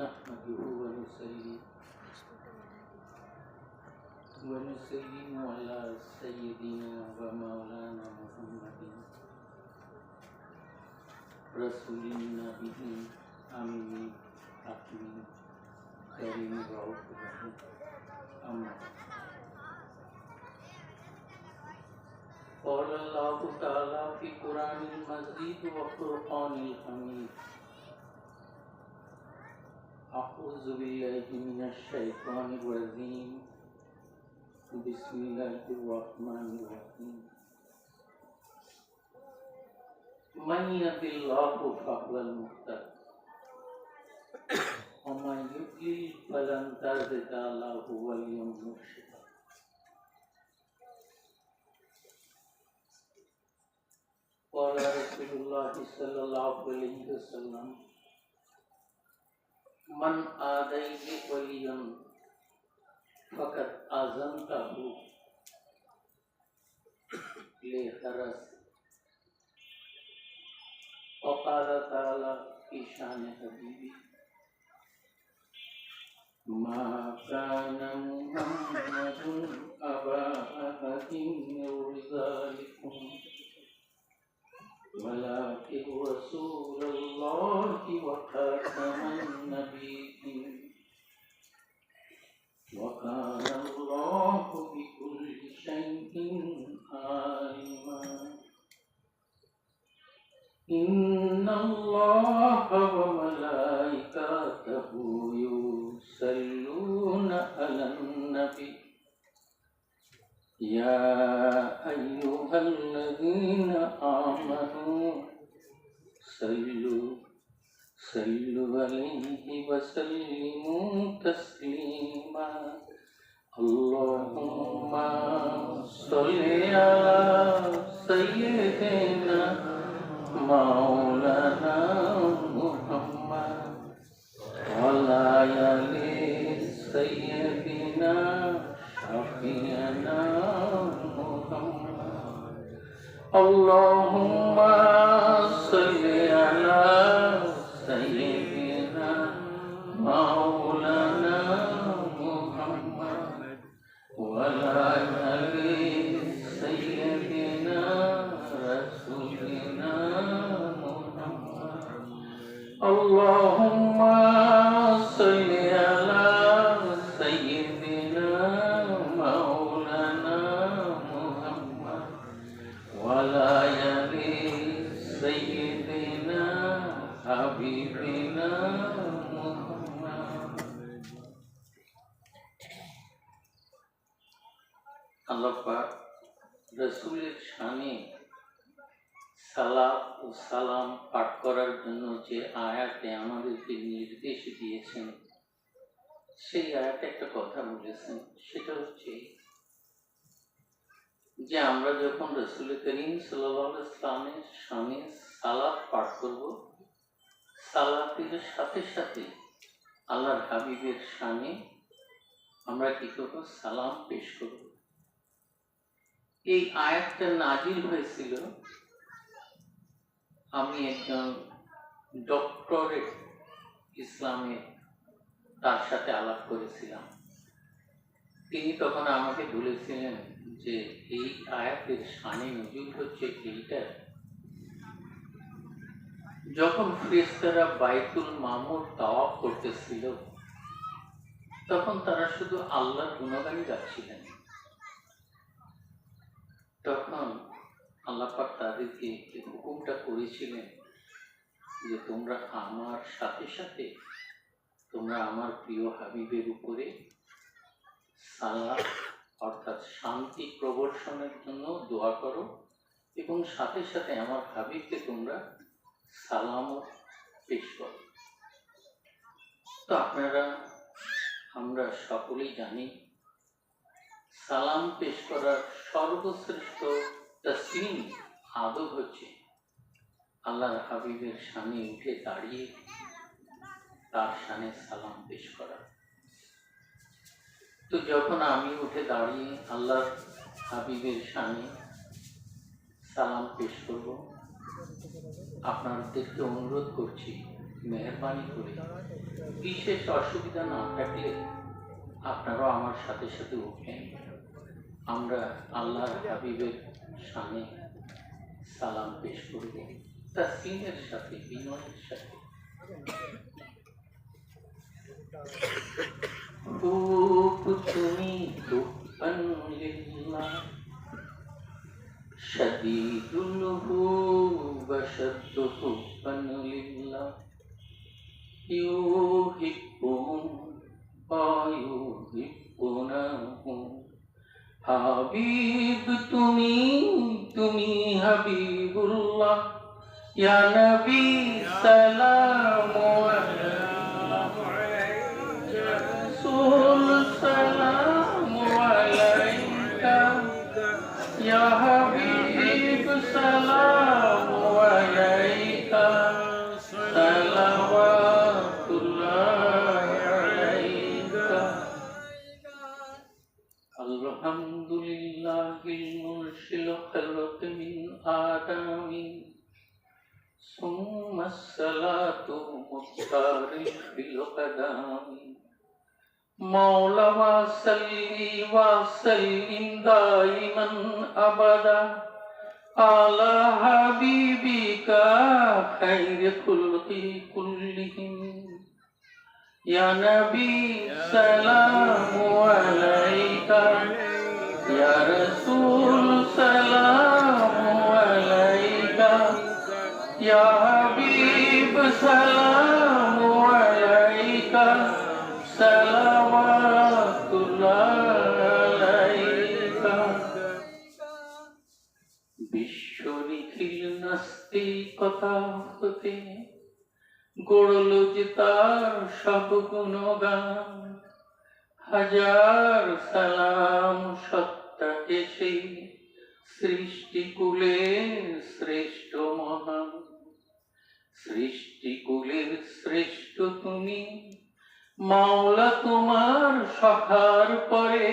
نحمده ونسلم على سيدنا ومولانا محمد رسول النبي أمين حكيم كريم رؤوف رحيم أما قال الله تعالى في قرآن المجيد وفرقان الحميد أعوذ بالله من الشيطان الرجيم بسم الله الرحمن الرحيم من يهد الله فهو المهتد ومن يضلل فلن تجد له وليا مرشدا قال رسول الله صلى الله عليه وسلم من آذيت وليا فقد آذنته لحرس وقال تعالى في شان حبيبي ما كان محمد أبا أحد من رجالكم ولكن رسول الله وخاتم النبيين وكان الله بكل شيء عليما إن الله وملائكته يصلون على النبي يا أيها الذين آمنوا صلوا عليه وسلموا تسليما اللهم صل على سيدنا مولانا محمد وعلى آل سيدنا شفيعنا محمد اللهم صل على سيدنا مولانا محمد وعلى آل سيدنا رسولنا محمد اللهم صل على سيدنا مولانا محمد وعلى آل سيدنا حبيبنا محمد আল্লাহ পাক রাসূলের শানে সালাত ও সালাম পাঠ করার জন্য যে আয়াতে আমাদেরকে নির্দেশ দিয়েছেন সেই আয়াতে একটা কথা বলেছেন, সেটা হচ্ছে যে আমরা যখন রাসূল করিম সাল্লাল্লাহু আলাইহি ওয়াসাল্লামের শানে সালাত পাঠ করব, সালাতের সাথে সাথে আল্লাহর হাবিবের শানে আমরা কি করব? সালাম পেশ করব। এই আয়াতটা নাজিল হয়েছিল, আমি একজন ডক্টরেট ইসলামে তার সাথে আলাপ করেছিলাম। তিনি তখন আমাকে বলেছিলেন যে এই আয়াতের শানে নজুল হচ্ছে এইটা, যখন ফেরেশতারা বাইতুল মামুর তাওয়াফ করতেছিল তখন তারা শুধু আল্লাহর গুণগানই গাচ্ছিলেন। তখন আল্লাহ পাক তাদেরকে এই হুকুমটা করেছিলেন যে তোমরা আমার সাথে সাথে তোমরা আমার প্রিয় হাবিবের উপরে সালাত অর্থাৎ শান্তি প্রবর্তনের জন্য দোয়া করো এবং সাথে সাথে আমার হাবিবকে তোমরা সালামও পেশ করো। তো আমরা সকলেই জানি সালাম পেশ করার সর্বশ্রেষ্ঠ তাসলিম আদব হচ্ছে আল্লাহর হাবিবের শানে উঠে দাঁড়িয়ে তার শানে সালাম পেশ করা। তো যখন আমি উঠে দাঁড়িয়ে আল্লাহর হাবিবের শানে সালাম পেশ করব, আপনাদেরকে অনুরোধ করছি মেহেরবানি করে বিশেষ অসুবিধা না থাকলে আপনারাও আমার সাথে সাথে উঠবেন। আমরা আল্লাহর হাবিবের সামনে সালাম পেশ করব তাসলিমের সাথে, বিনয়ের সাথে। খুব তুমি তুফান লিল্লাহ শাদীদুল হুব শাদ্দু তুফান লিল্লাহ ইউহিব্বুহুম ওয়া ইউহিব্বুনাহুম। হাবিব তুমি, তুমি হাবিবুল্লাহ, ইয়া নবী সালামু আলাইকা, রাসূল সালামু আলাইকা, ইয়া হাবিব সালামু আলাইকা, সালাওয়াতুল্লাহ আলাইকা। আলহামদুলিল্লাহিল মুরসিল খালক মিন আদামিন সুম্মা সালাতু মুখতারিল ফিল কদামি। মাওলা ওয়া সাল্লি ওয়া সাল্লিম দাইমান আবাদা আলা হাবিবিকা খাইরি খুলকি কুল্লিহিম। ইয়া নবী সালামু আলাইকা, ইয়া রাসূল সালামু আলাইকা, ইয়া হাবিব সালামু আলাইকা, সালাওয়াতুল্লাহ আলাইকা। বিশ্ব নিখিল নাস্তিকতা হতে গড়ল যে তার সব গুণগান, হাজার সালাম সত্তাকে সেই সৃষ্টিকুলের শ্রেষ্ঠ মহান। সৃষ্টিকুলের শ্রেষ্ঠ তুমি মাওলা, তোমার সখার পরে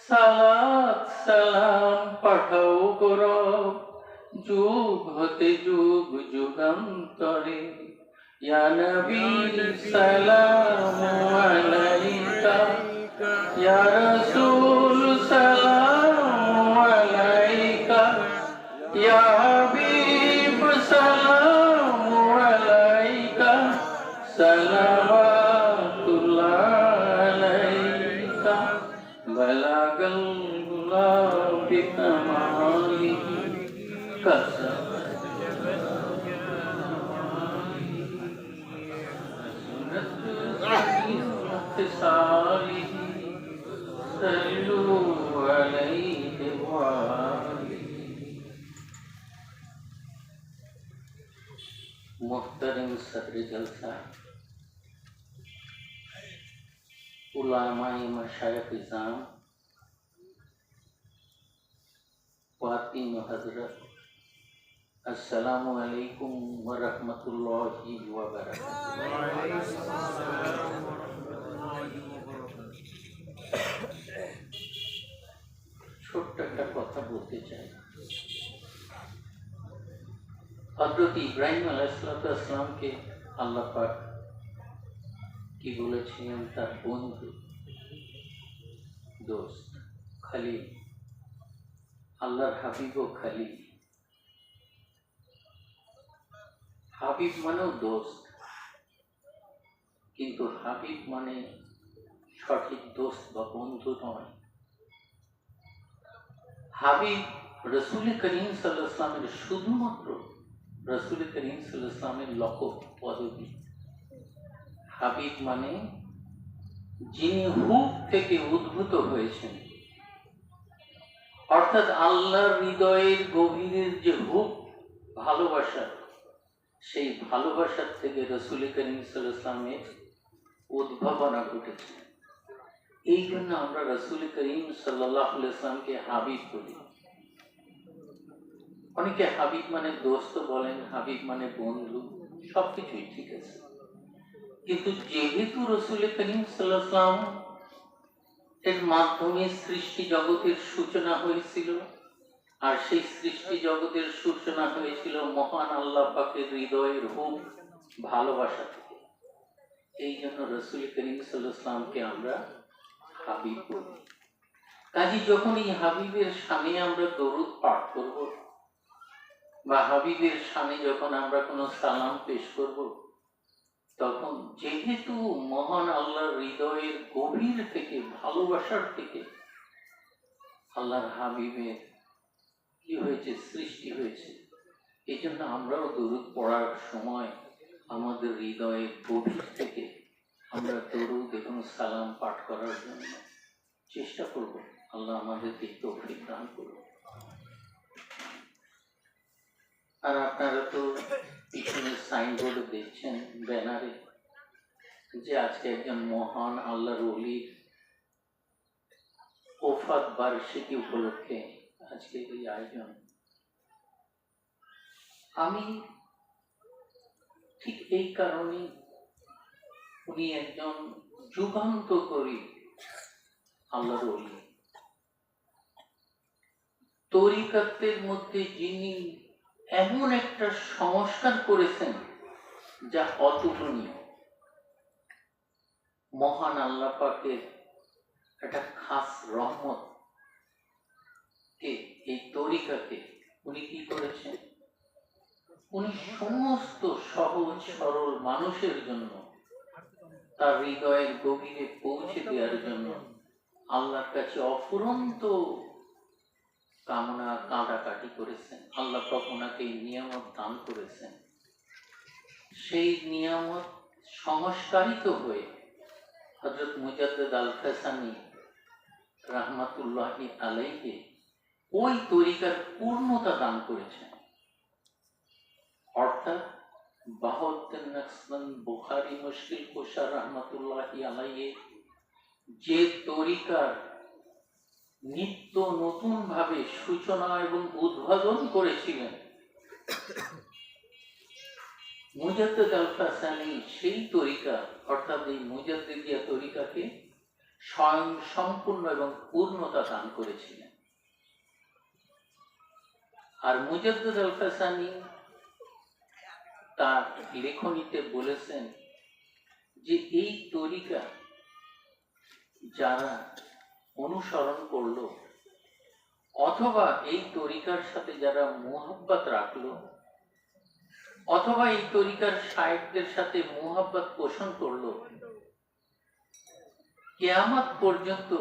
সালাত সালাম পাঠাও গৌরব যুগ হতে যুগ যুগান্তরে। ইয়া নবী সালামু আলাইকা, ইয়া রাসূল সালামু আলাইকা, ইয়া হাবিব সালামু আলাইকা, সালাওয়াতুল্লাহ আলাইকা। বালাগাল গুলাম বিকামালিহি কাসাব मुहतरम सदर जलसा, उलामाए मशाइख इज़ाम, ख्वातीन व हज़रत, अस्सलामु अलैकुम व रहमतुल्लाहि व बरकातुहू। ছোট্ট একটা কথা বলতে চাই। হযরত ইব্রাহিম আলাইহিসসালামকে আল্লাহ পাক কি বলেছিলেন? তার বন্ধু, দোস্ত, খলিল। আল্লাহর হাবিব ও খলিল। হাবিব মানেও দোস্ত, কিন্তু হাবিব মানে সঠিক দোস্ত বা বন্ধু নয়। হাবিব রাসূল করিম সাল্লাল্লাহু আলাইহি ওয়াসাল্লামের শুধুমাত্র রাসূল করিম সাল্লাল্লাহু আলাইহি ওয়াসাল্লামের লকব পদবী। হাবিব মানে যিনি হুব থেকে উদ্ভূত হয়েছেন, অর্থাৎ আল্লাহর হৃদয়ের গভীরের যে হুব, ভালোবাসা, সেই ভালোবাসার থেকে রাসূল করিম সাল্লাল্লাহু আলাইহি ওয়াসাল্লামের উদ্ভাবনা ঘটেছে। এই জন্য আমরা রাসূল করিম সাল্লাল্লাহু আলাইহি ওয়াসাল্লামকে হাবিব বলি। অনেকে হাবিব মানে দোস্ত বলেন, হাবিব মানে বন্ধু, সবকিছুই ঠিক আছে, কিন্তু যেহেতু রাসূল করিম সাল্লাল্লাহু আলাইহি ওয়াসাল্লাম এর মাধ্যমে সৃষ্টি জগতের সূচনা হয়েছিল, আর সেই সৃষ্টি জগতের সূচনা হয়েছিল মহান আল্লাহ পাকের হৃদয়ের হুব ভালোবাসা থেকে। এই জন্য রাসূল করিম সাল্লাল্লাহু আলাইহি ওয়াসাল্লামকে আমরা হাবিব বলি। কাজী যখন এই হাবিবের শানে আমরা দরুদ পাঠ করব বা হাবিবের শানে যখন আমরা কোনো সালাম পেশ করব, তখন যেহেতু মহান আল্লাহর হৃদয়ের গভীর থেকে, ভালোবাসার থেকে আল্লাহর হাবিবের কি হয়েছে, সৃষ্টি হয়েছে, এই জন্য আমরাও দরুদ পড়ার সময় আমাদের হৃদয়ের গভীর থেকে আমরা দরুদ এবং সালাম পাঠ করার জন্য চেষ্টা করব। আল্লাহ আমাদেরকে তৌফিক দান করুন। আর আপনারা তো পিছনে সাইনবোর্ডে দেখছেন, ব্যানারে, যে আজকে একজন মহান আল্লাহর ওলির ওফাত বার্ষিকী উপলক্ষে আজকে এই আয়োজন। আমি ঠিক এই কারণে, উনি একজন যুগান্তকারী আল্লাহর ওলি, তরিকাতের মধ্যে যিনি এমন একটা সংস্কার করেছেন যা অতুলনীয়। মহান আল্লাহ পাকের একটা খাস রহমত কে এই তরিকাকে উনি কি করেছেন, উনি সমস্ত সহজ সরল মানুষের জন্য তার হৃদয়ের গভীরে পৌঁছে দেওয়ার জন্য আল্লাহর কাছে অফুরন্ত কামনা কাঁদাকাটি করেছেন। আল্লাহ পাক ওনাকে নিয়ামত দান করেছেন। সেই নিয়ামত সংস্কারিত হয়ে হযরত মুজাদ্দিদ আল ফাসানি রাহমাতুল্লাহি আলাইহি ওই তরিকার পূর্ণতা দান করেছেন। অর্থাৎ বাহাউদ্দিন নকশবন্দ বুখারী মুশকিল কুশা রাহমাতুল্লাহি আলাইহি যে তরিকার নিত্য নতুন ভাবে সূচনা এবং উদ্বোধন করেছিলেন, মুজাদ্দিদ আল ফাসানি সেই তরিকা অর্থাৎ এই মুজাদ্দিদিয়া তরিকাকে স্বয়ং সম্পূর্ণ এবং পূর্ণতা দান করেছিলেন। আর মুজাদ্দিদ আল ফাসানি তার লেখনীতে বলেছেন যে এই তরিকা যারা অনুসরণ করলো অথবা এই তরিকার সাথে যারা মুহাব্বত রাখলো অথবা এই তরিকার শায়েখদের সাথে মুহাব্বত পোষণ করলো, কিয়ামত পর্যন্ত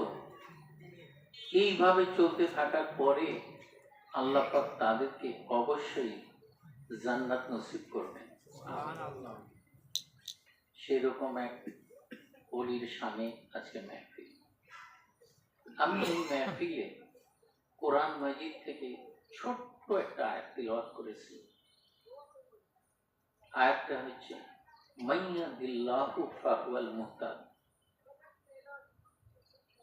এইভাবে চলতে থাকার পরে আল্লাহ পাক তাদেরকে অবশ্যই জান্নাত নসিব করবেন। সেরকম এক ওলির শানে আজকে মেহফিল। আমি এই মেহফিলে কোরআন মাজিদ থেকে ছোট্ট একটা আয়াত তিলাওয়াত করেছি। আয়াতটা হচ্ছে মাইয়াদিল্লাহু ফাহুয়াল মুহতাদ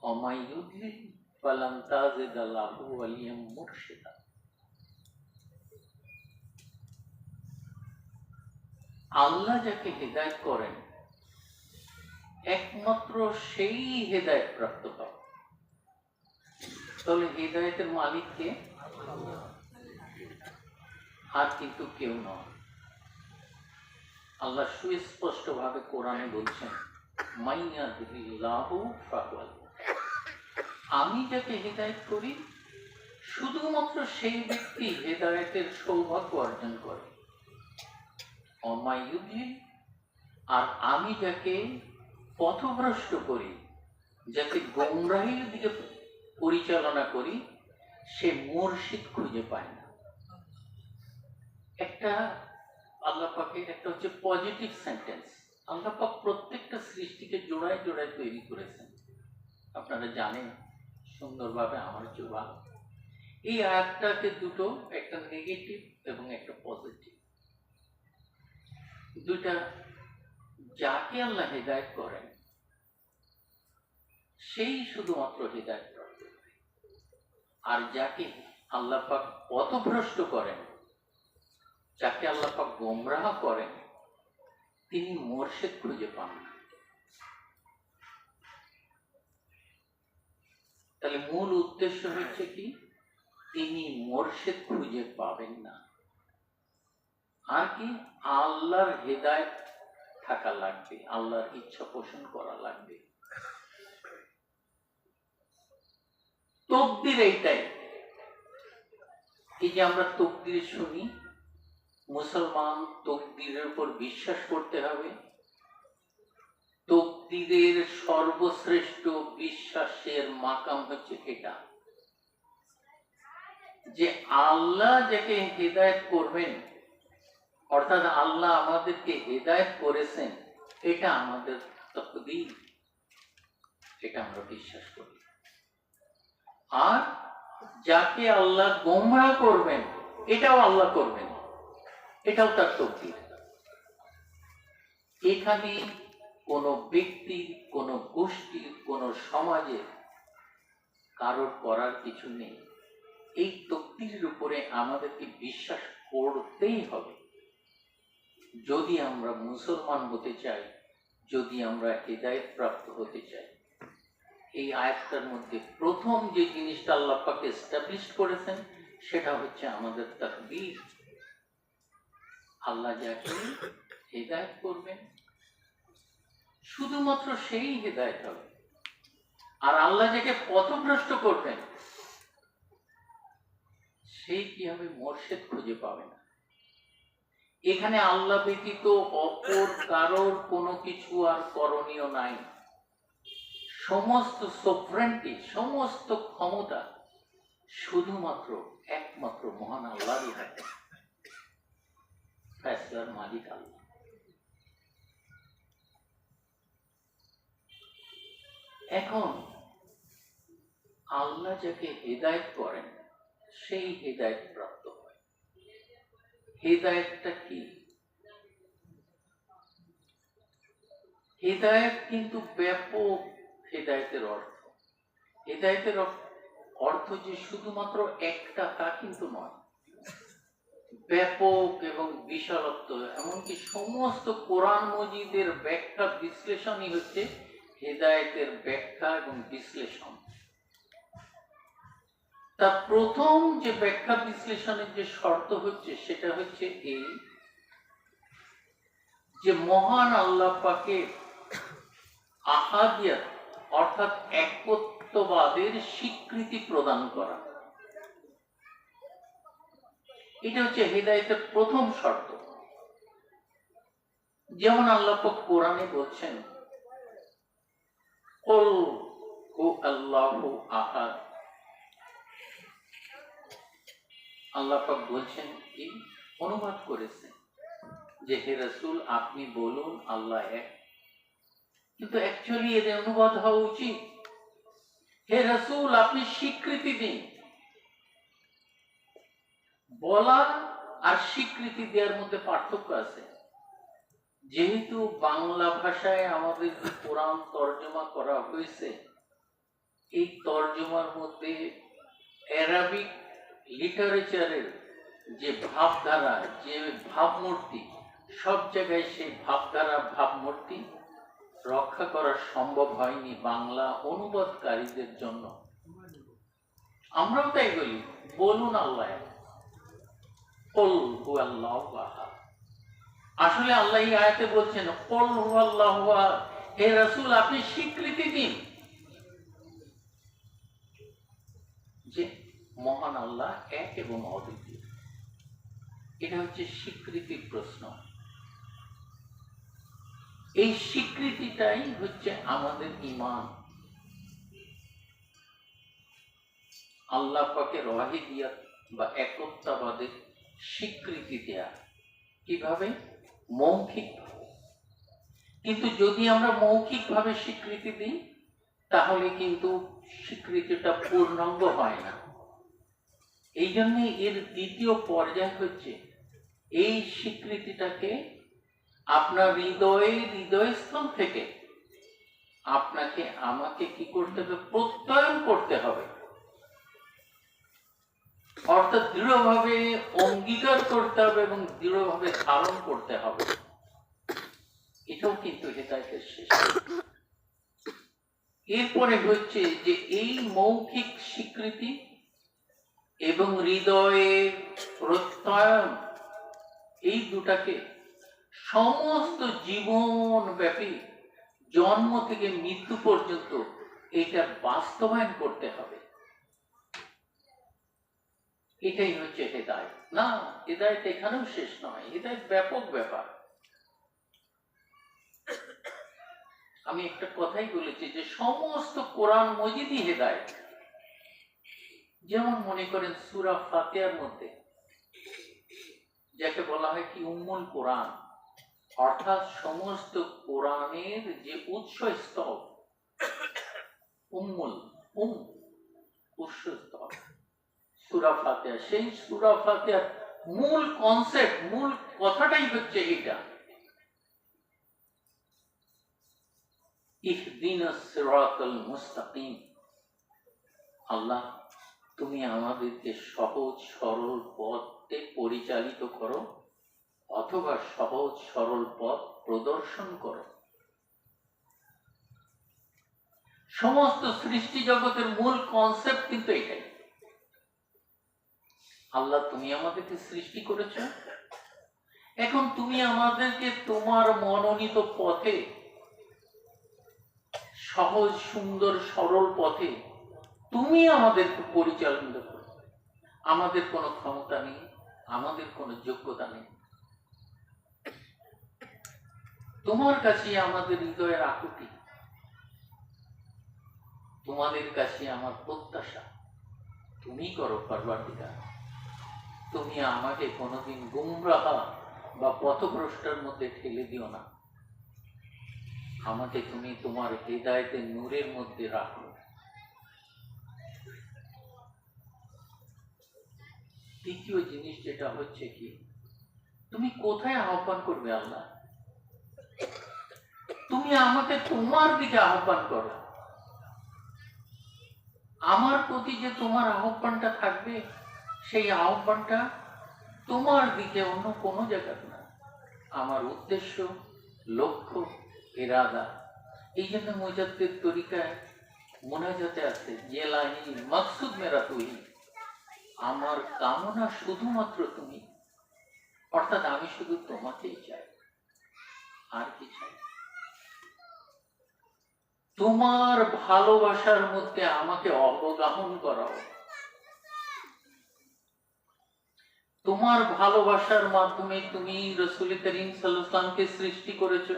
ওয়া মান ইউদ্লিল ফালান তাজিদ লাহু ওয়ালিয়াম মুরশিদা। আল্লাহ যাকে হেদায়েত করেন একমাত্র সেই হেদায়েত প্রাপ্ত পাবে। তাহলে হেদায়েতের মালিক কে? আর কিন্তু কেউ নয়। আল্লাহ সুস্পষ্ট ভাবে কোরআনে বলছেন মাইয়াদিল্লাহু ফাহুয়াল মুহতাদ। আমি যাকে হেদায়েত করি শুধুমাত্র সেই ব্যক্তি হেদায়েতের সৌভাগ্য অর্জন করে। আর আমি যাকে পথভ্রষ্ট করি, যাকে গোমরাহির দিকে পরিচালনা করি, সে মুর্শিদ খুঁজে পায় না। একটা আল্লাহ পাকের একটা হচ্ছে পজিটিভ সেন্টেন্স। আল্লাহ পাক প্রত্যেকটা সৃষ্টিকে জোড়ায় জোড়ায় তৈরি করেছেন, আপনারা জানেন সুন্দরভাবে। আমার জবাব এই আয়াতটাকে দুটো, একটা নেগেটিভ এবং একটা পজিটিভ, দুইটা। যাকে আল্লাহ হেদায়েত করেন সেই শুধুমাত্র হেদায়েত প্রাপ্ত, আর যাকে আল্লাহ পাক পথভ্রষ্ট করেন, যাকে আল্লাহ পাক গোমরাহ করেন, তিনি মুর্শিদ খুঁজে পান না। তাহলে মূল উদ্দেশ্য হচ্ছে কি? তিনি মুর্শিদ খুঁজে পাবেন না। আর কি আল্লাহর হেদায়েত থাকা লাগবে, আল্লাহর ইচ্ছা পোষণ করা লাগবে। তকদির এইটাই, এই যে আমরা তকদির শুনি, মুসলমান তকদিরের উপর বিশ্বাস করতে হবে। তকদিরের সর্বশ্রেষ্ঠ বিশ্বাসের মাকাম হচ্ছে এটা, যে আল্লাহ যাকে হেদায়েত করবেন, অর্থাৎ আল্লাহ আমাদেরকে হেদায়েত করেছেন, এটা আমাদের তকদির, এটা আমরা বিশ্বাস করি। আর যাকে আল্লাহ গোমরাহ করবেন, এটাও আল্লাহ করবেন, এটাও তার তকদির। এখানে কোন ব্যক্তির, কোন গোষ্ঠীর, কোন সমাজের কারোর করার কিছু নেই। এই তকদিরের উপরে আমাদেরকে বিশ্বাস করতেই হবে যদি আমরা মুসলমান হতে চাই, যদি আমরা হেদায়েত প্রাপ্ত হতে চাই। এই আয়াতটার মধ্যে প্রথম যে জিনিসটা আল্লাহ পাক এস্টাবলিশ করেছেন সেটা হচ্ছে আমাদের তাকদীর। আল্লাহ যাকে হেদায়েত করবেন শুধুমাত্র সেই হেদায়েত হবে, আর আল্লাহ যাকে পথভ্রষ্ট করবেন সেই কি হবে, মোরশেদ খুঁজে পাবে না। এখানে আল্লাহ ব্যতীত অপর কারোর কোনো কিছু আর করণীয় নাই। সমস্ত সফরেন্টি, সমস্ত ক্ষমতা শুধুমাত্র একমাত্র মহান আল্লাহরই হাতে। ফয়সালার মালিক আল্লাহ। এখন আল্লাহ যাকে হেদায়েত করেন সেই হেদায়েত প্রাপ্ত হয়। হেদায়েতটা কি? হেদায়েত কিন্তু ব্যাপক হেদায়েতের অর্থ। হেদায়েতের অর্থ যে শুধুমাত্র একটা তা কিন্তু নয়, ব্যাপক এবং বিশালত্ব। এমনকি সমস্ত কোরআন মজিদের ব্যাখ্যা বিশ্লেষণই হচ্ছে হেদায়েতের ব্যাখ্যা এবং বিশ্লেষণ। তা প্রথম যে ব্যাখ্যা বিশ্লেষণের যে শর্ত হচ্ছে সেটা হচ্ছে এই, যে মহান আল্লাহ পাকের আহাদিয়াত অর্থাৎ একত্ববাদের স্বীকৃতি প্রদান করা, এটা হচ্ছে হেদায়েতের প্রথম শর্ত। যেমন আল্লাহ পাক কোরআনে বলছেন, কুল হু আল্লাহু আহাদ। আল্লাহ পাক বলছেন, কি অনুবাদ করেছেন যে হে রাসূল আপনি বলুন আল্লাহ এক। কিন্তু অ্যাকচুয়ালি এর অনুবাদ হওয়া উচিত, হে রাসূল আপনি স্বীকৃতি দিন। বলা আর স্বীকৃতি দেওয়ার মধ্যে পার্থক্য আছে। যেহেতু বাংলা ভাষায় আমাদের যে কোরআন তর্জমা করা হয়েছে, এই তর্জমার মধ্যে অ্যারাবিক লিটারেচারের যে ভাবধারা, যে ভাবমূর্তি, সব জায়গায় সেই ভাবধারা, ভাবমূর্তি রক্ষা করা সম্ভব হয়নি বাংলা অনুবাদকারীদের জন্য। আমরাও তাই বলি, বলুন আল্লাহ এক। কুল হু আল্লাহু আহাদ। আসলে আল্লাহ এই আয়াতে বলছেন কুল হু আল্লাহু আহাদ, হে রাসূল আপনি স্বীকৃতি দিন যে মহান আল্লাহ এক এবং অদ্বিতীয়। এটা হচ্ছে স্বীকৃতির প্রশ্ন। এই স্বীকৃতিটাই হচ্ছে আমাদের ঈমান। আল্লাহ পাকের ওয়াহিদিয়াত বা একত্ববাদের স্বীকৃতি দেয়া কিভাবে? মৌখিক। কিন্তু যদি আমরা মৌখিক ভাবে স্বীকৃতি দিই তাহলে কিন্তু স্বীকৃতিটা পূর্ণাঙ্গ হয় না। এই জন্য এর দ্বিতীয় পর্যায় হচ্ছে এই স্বীকৃতিটাকে আপনার হৃদয়স্থল থেকে আপনাকে আমাকে কি করতে হবে? প্রত্যয়ন করতে হবে, অর্থাৎ দৃঢ়ভাবে অঙ্গীকার করতে হবে এবং দৃঢ়ভাবে ধারণ করতে হবে। এটাও কিন্তু হেদায়েতের শেষ। এরপরে হচ্ছে যে এই মৌখিক স্বীকৃতি এবং হৃদয়ে প্রত্যয়ন, এই দুটাকে সমস্ত জীবন ব্যাপী জন্ম থেকে মৃত্যু পর্যন্ত এটা বাস্তবায়ন করতে হবে। এটাই হচ্ছে হেদায়েত। না, হেদায়েত এখানেও শেষ নয়, হেদায়েত ব্যাপক ব্যাপার। আমি একটা কথাই বলেছি যে সমস্ত কোরআন মজিদই হেদায়েত। যেমন মনে করেন সূরা ফাতিহার মধ্যে যাকে বলা হয় কি উম্মুল কোরআন, অর্থাৎ সমস্ত কোরআনের যে উৎসস্থল, উৎসস্থল সূরা ফাতিহা। সেই সূরা ফাতিহার মূল কনসেপ্ট, মূল কথাটাই হচ্ছে এটা, ইহদিনাস সিরাতাল মুস্তাকিম। আল্লাহ, তুমি আমাদেরকে সহজ সরল পথে পরিচালিত করো, অথবা সহজ সরল পথ প্রদর্শন করো। সমস্ত সৃষ্টি জগতের মূল কনসেপ্ট কিন্তু এটাই। আল্লাহ, তুমি আমাদেরকে সৃষ্টি করেছ, এখন তুমি আমাদেরকে তোমার মনোনীত পথে, সহজ সুন্দর সরল পথে তুমি আমাদেরকে পরিচালনা করো। আমাদের কোনো ক্ষমতা নেই, আমাদের কোনো যোগ্যতা নেই, তোমার কাছে আমাদের হৃদয়ের আকুতি, তোমাদের কাছে আমার প্রত্যাশা। তুমি করো পরওয়ারদিগার। তুমি আমাকে কোনোদিন গুমরাহ বা পথভ্রষ্টের মধ্যে ঠেলে দিও না, আমাকে তুমি তোমার হেদায়েতের নূরের মধ্যে রাখো। দ্বিতীয় জিনিস যেটা হচ্ছে কি, তুমি কোথায় আহ্বান করবে আল্লাহ? তুমি আমাকে তোমার দিকে আহ্বান করো। আমার প্রতি যে তোমার আহ্বানটা থাকবে, সেই আহ্বানটা তোমার দিকে, অন্য কোনো জায়গা না। আমার উদ্দেশ্য, লক্ষ্য, ইরাদা। এই জন্য মুজাদ্দিদ তরিকায় মুনাজাতে আছে, জেলাহি মাকসুদ মেরা তুই, আমার কামনা শুধুমাত্র তুমি, অর্থাৎ আমি শুধু তোমাকেই চাই, আর কি চাই? তোমার ভালোবাসার মধ্যে আমাকে অবগাহন করাও। তোমার ভালোবাসার মাধ্যমে তুমি রাসূল করিম সাল্লাল্লাহু আলাইহি ওয়াসাল্লামকে সৃষ্টি করেছো,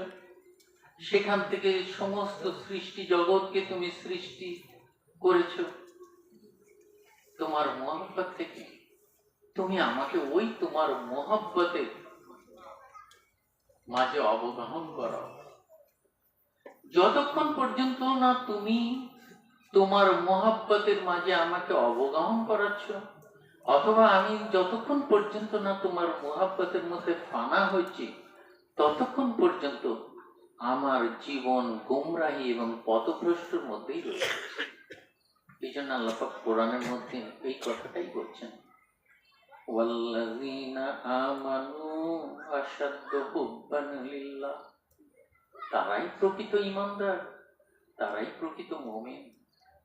সেখান থেকে সমস্ত সৃষ্টি জগৎকে তুমি সৃষ্টি করেছো। তোমার মহব্বত থেকে তুমি আমাকে ওই তোমার মহব্বতের মাঝে অবগাহন করাও। যতক্ষণ পর্যন্ত না তুমি তোমার মহব্বতের মাঝে আমাকে অবগাহন করাচ্ছ, অথবা আমি যতক্ষণ পর্যন্ত না তোমার মহব্বতের মধ্যে ফানা হচ্ছি, ততক্ষণ পর্যন্ত আমার জীবন গুমরাহি এবং পথভ্রষ্টের মধ্যেই রয়েছে। এই জন্য আল্লাহ পাক কোরআনের মধ্যে এই কথাটাই বলছেন, ওয়াল্লাযীনা আমানু আশাদ্দু হুব্বান লিল্লাহ। তারাই প্রকৃত ঈমানদার, তারাই প্রকৃত মুমিন,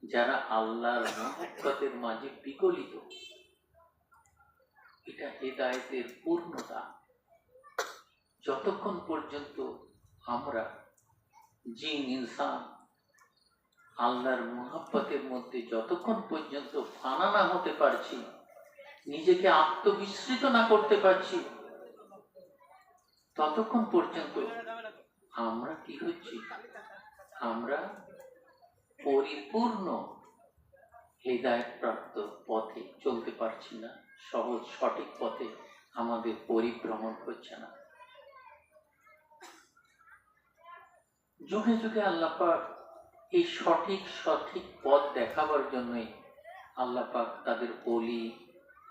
যারা আল্লাহর মহব্বতের মাঝে বিগলিত। এটা হেদায়েতের পূর্ণতা। যতক্ষণ পর্যন্ত আমরা জিন ইনসান আল্লাহর মহব্বতের মধ্যে যতক্ষণ পর্যন্ত ফানা না হতে পারছি, নিজেকে আত্মবিস্মৃত না করতে পারছি, ততক্ষণ পর্যন্ত আমরা কি হচ্ছি? আমরা পরিপূর্ণ হেদায়েত প্রাপ্ত পথে চলতে পারছি না, সহজ সঠিক পথে আমাদের পরিভ্রমণ হচ্ছে না। যুগে যুগে আল্লাহ পাক এই সঠিক পথ দেখাবার জন্যই আল্লাহ পাক তাদের ওলি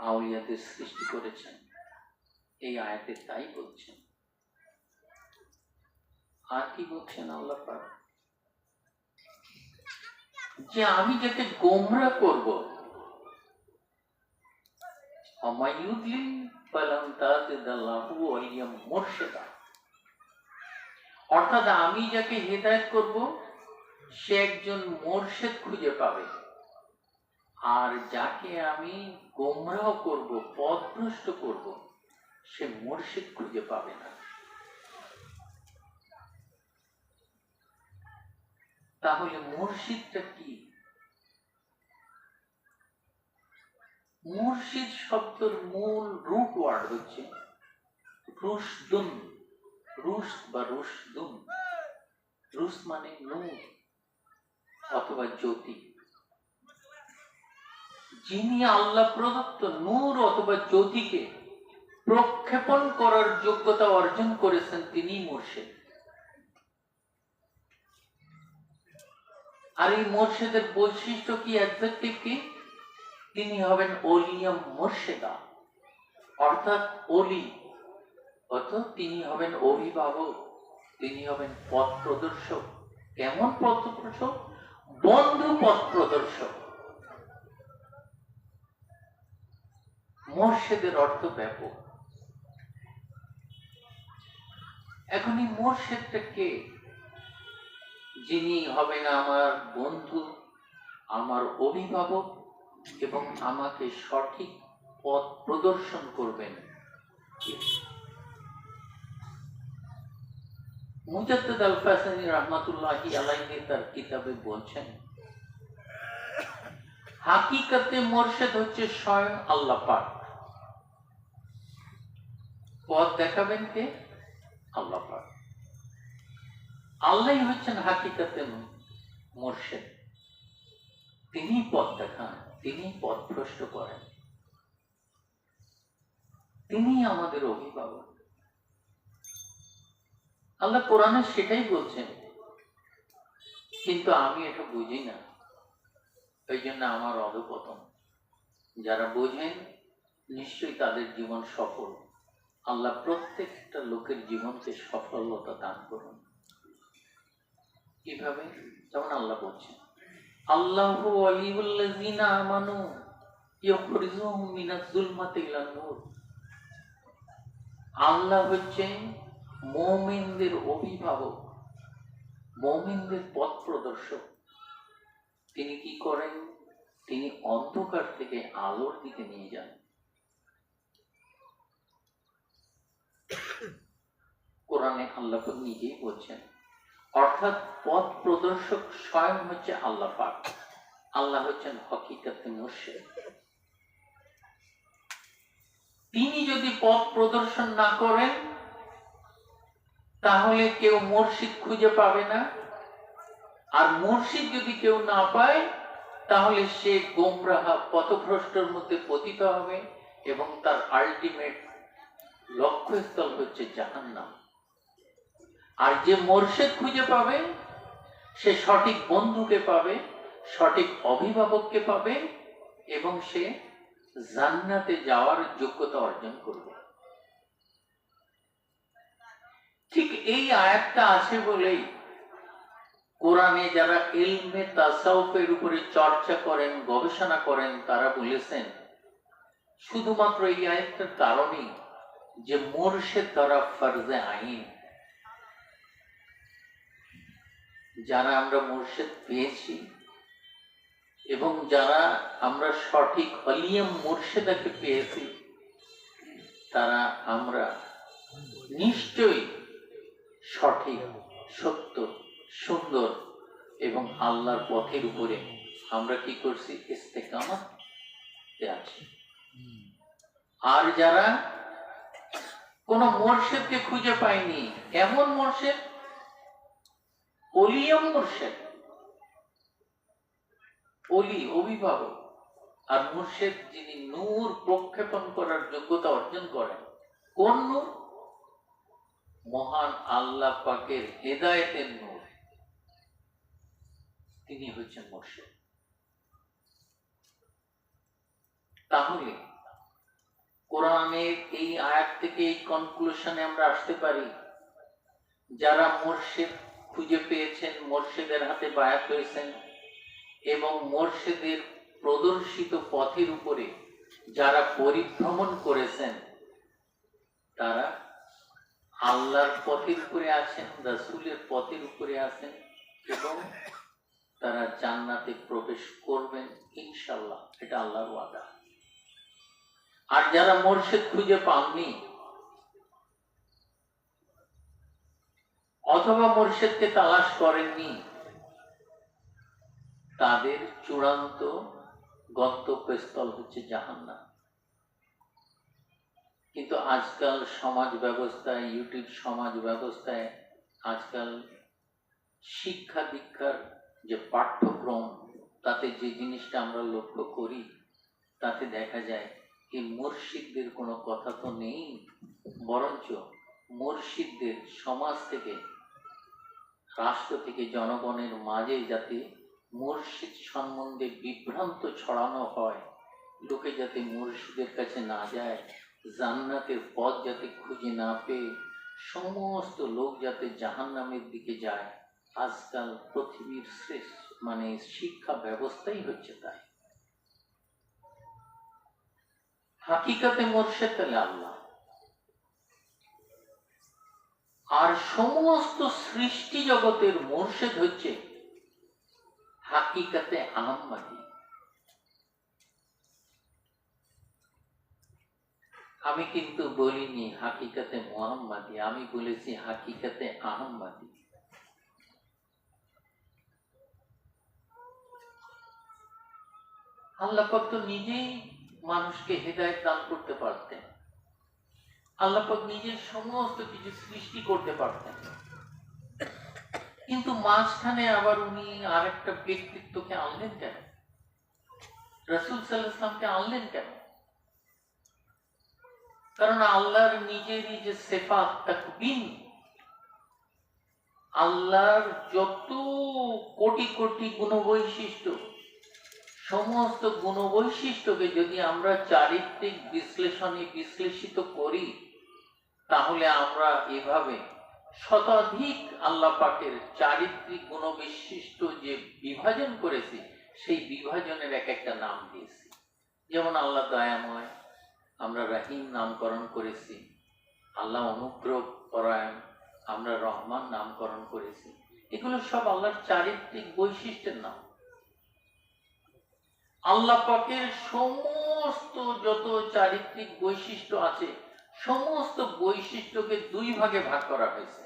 আউলিয়াদের সৃষ্টি করেছেন। এই আয়াতে তাই বলছেন। আর কি বলছেন আল্লাহ পাক? যে আমি যাকে গোমরা করব, অর্থাৎ আমি যাকে হেদায়েত করব, সে একজন মোরশেদ খুঁজে পাবে, আর যাকে আমি গোমরাহ করব, পথভ্রষ্ট করব, সে মুর্শিদ খুঁজে পাবে না। তাহলে মুর্শিদটা কি? মুর্শিদ শব্দের মূল রুট ওয়ার্ড হচ্ছে রুশদুন। রুশ বা রুশদুন, রুশ মানে নূর অথবা জ্যোতি। যিনি আল্লাহ প্রদত্ত নূর অথবা জ্যোতিকে প্রক্ষেপণ করার যোগ্যতা অর্জন করেছেন, তিনি মুর্শিদ। আর এই মুর্শিদের বৈশিষ্ট্য কি, অ্যাডজেক্টিভ কি? তিনি হবেন ওলিয়াম মুর্শিদা, অর্থাৎ ওলি, অর্থাৎ তিনি হবেন অভিভাবক, তিনি হবেন পথ প্রদর্শক। কেমন পথ প্রদর্শক? বন্ধু পথ প্রদর্শক। মুর্শিদের অর্থ ব্যাপক। এখন এই মুর্শিদটা কে? যিনি হবেন আমার বন্ধু, আমার অভিভাবক এবং আমাকে সঠিক পথ প্রদর্শন করবেন। মুজাদ্দিদ আল ফাসানি রাহমাতুল্লাহি আলাইহি তার কিতাবে বলছেন, হাকিকতে মুর্শিদ হচ্ছে স্বয়ং আল্লাহ পাক। পথ দেখাবেন কে? আল্লাহ পাক। আল্লাহই হচ্ছেন হাকিকতে মুর্শিদ। তিনি পথ দেখান, তিনি পথ ভ্রষ্ট করেন, তিনি আমাদের অভিভাবক। আল্লাহ কোরআনে সেটাই বলছেন, কিন্তু আমি এটা বুঝি না, এই জন্য আমার অধঃপতন। যারা বোঝেন নিশ্চয়ই তাদের জীবন সফল। আল্লাহ প্রত্যেকটা লোকের জীবনকে সফলতা দান করুন। কিভাবে? যেমন আল্লাহ বলছেন, আল্লাহু ওয়ালিউল্লাযিনা আমানু ইউখরিজুহুম মিনাজ যুলমাতি ইলান নূর। আল্লাহ হচ্ছেন মুমিনদের অভিভাবক, মুমিনদের পথ প্রদর্শক। তিনি কি করেন? তিনি অন্ধকার থেকে আলোর দিকে নিয়ে যান। কোরআনে আল্লাহ নিজেই বলছেন, অর্থাৎ পথ প্রদর্শক স্বয়ং হচ্ছে আল্লাহ পাক। আল্লাহ হচ্ছেন হকিকতে মুর্শিদ। তিনি যদি পথ প্রদর্শন না করেন তাহলে কেউ মুর্শিদ খুঁজে পাবে না। আর মুর্শিদ যদি কেউ না পায় তাহলে সে গোমরাহা পথভ্রষ্টের মধ্যে পতিত হবে এবং তার আলটিমেট লক্ষ্যস্থল হচ্ছে জাহান্নাম। আর যে মুর্শিদ খুঁজে পাবে সে সঠিক বন্ধুকে পাবে, সঠিক অভিভাবককে পাবে এবং সে জান্নাতে যাওয়ার যোগ্যতা অর্জন করবে। ঠিক এই আয়াতটা আছে বলেই কোরআনে যারা ইলমে তাসাউফের উপরে চর্চা করেন, গবেষণা করেন, তারা বলেছেন শুধুমাত্র এই আয়াতটার কারণেই যে মুর্শিদ দ্বারা ফরজে আইন। যারা আমরা মুর্শিদ পেয়েছি এবং যারা আমরা সঠিক অলিয়াম মুর্শিদাকে পেয়েছি, তারা আমরা নিশ্চয়ই সঠিক, সত্য, সুন্দর এবং আল্লাহর পথের উপরে আমরা কি করছি? ইস্তেকামতে আছি। আর যারা কোন মুর্শিদকে খুঁজে পায়নি, এমন মুর্শিদ ওলিয়াম মুর্শিদ, ওলি অভিভাবক, আর মুর্শিদ যিনি নূর প্রক্ষেপণ করার যোগ্যতা অর্জন করেন। কোন নূর? মহান আল্লাহ পাকের হেদায়েতের নূর, তিনি হচ্ছেন মুর্শিদ। তাহলে কোরআনের এই আয়াত থেকে এই কনক্লুশনে আমরা আসতে পারি, যারা মুর্শিদ খুঁজে পেয়েছেন, মুর্শিদের হাতে বায়াত হয়েছেন এবং মুর্শিদের প্রদর্শিত পথের উপরে যারা পরিভ্রমণ করেছেন, তারা আল্লাহর পথের উপরে আছেন, রাসূলের পথের উপরে আছেন এবং তারা জান্নাতে প্রবেশ করবেন ইনশাআল্লাহ। এটা আল্লাহর ওয়াদা। আর যারা মুর্শিদ খুঁজে পাননি অথবা মুর্শিদকে তালাশ করেননি, তাদের চূড়ান্ত গন্তব্যস্থল হচ্ছে জাহান্নাম। কিন্তু আজকাল সমাজ ব্যবস্থায়, ইউটিউব সমাজ ব্যবস্থায়, আজকাল শিক্ষা দীক্ষার যে পাঠ্যক্রম, তাতে যে জিনিসটা আমরা লক্ষ্য করি, তাতে দেখা যায় এই মুর্শিদদের কোনো কথা তো নেই, বরঞ্চ মুর্শিদদের সমাজ থেকে, রাষ্ট্র থেকে জনগণের মাঝে যাতে মুর্শিদ সম্বন্ধে বিভ্রান্ত ছড়ানো হয়, লোকে যাতে মুর্শিদের কাছে না যায়, জান্নাতের পথ যাতে খুঁজে না পেয়ে সমস্ত লোক যাতে জাহান্নামের দিকে যায়, আজকাল পৃথিবীর শ্রেষ্ঠ শিক্ষা ব্যবস্থাই হচ্ছে তাই। হাকিকাতে মুর্শিদ তাহলে আল্লাহ, আর সমস্ত সৃষ্টি জগতের মুর্শিদ হচ্ছে হাকিকাতে আহম্মদী। আমি কিন্তু বলিনি হাকিকাতে মুহাম্মাদি, আমি বলেছি হাকিকাতে আহম্মদী। আল্লাহ পাক তো নিজেই মানুষকে হেদায়েত দান করতে পারতেন, আল্লাহ পাক নিজের সমস্ত কিছু সৃষ্টি করতে পারতেন, কিন্তু মাঝখানে আবার উনি আরেকটা ব্যক্তিত্বকে আনলেন কেন? রাসূল সাল্লাল্লাহু আলাইহি ওয়াসাল্লামকে আনলেন কেন? কারণ আল্লাহর নিজেরই যে সিফাত তাকবীন, আল্লাহর যত কোটি কোটি গুণবৈশিষ্ট্য, সমস্ত গুণবৈশিষ্ট্যকে যদি আমরা চারিত্রিক বিশ্লেষণে বিশ্লেষিত করি, তাহলে আমরা এভাবে শতাধিক আল্লাহ পাকের চারিত্রিক গুণবিশিষ্ট যে বিভাজন করেছি, সেই বিভাজনের এক একটা নাম দিয়েছি। যেমন আল্লাহ দয়াময়, আমরা রহিম নামকরণ করেছি, আল্লাহ অনুগ্রহ পরায়ণ, আমরা রহমান নামকরণ করেছি। এগুলো সব আল্লাহর চারিত্রিক বৈশিষ্ট্যের নাম। আল্লাহ পাকের সমস্ত যত চারিত্রিক বৈশিষ্ট্য আছে, সমস্ত বৈশিষ্ট্যকে দুই ভাগে ভাগ করা হয়েছে।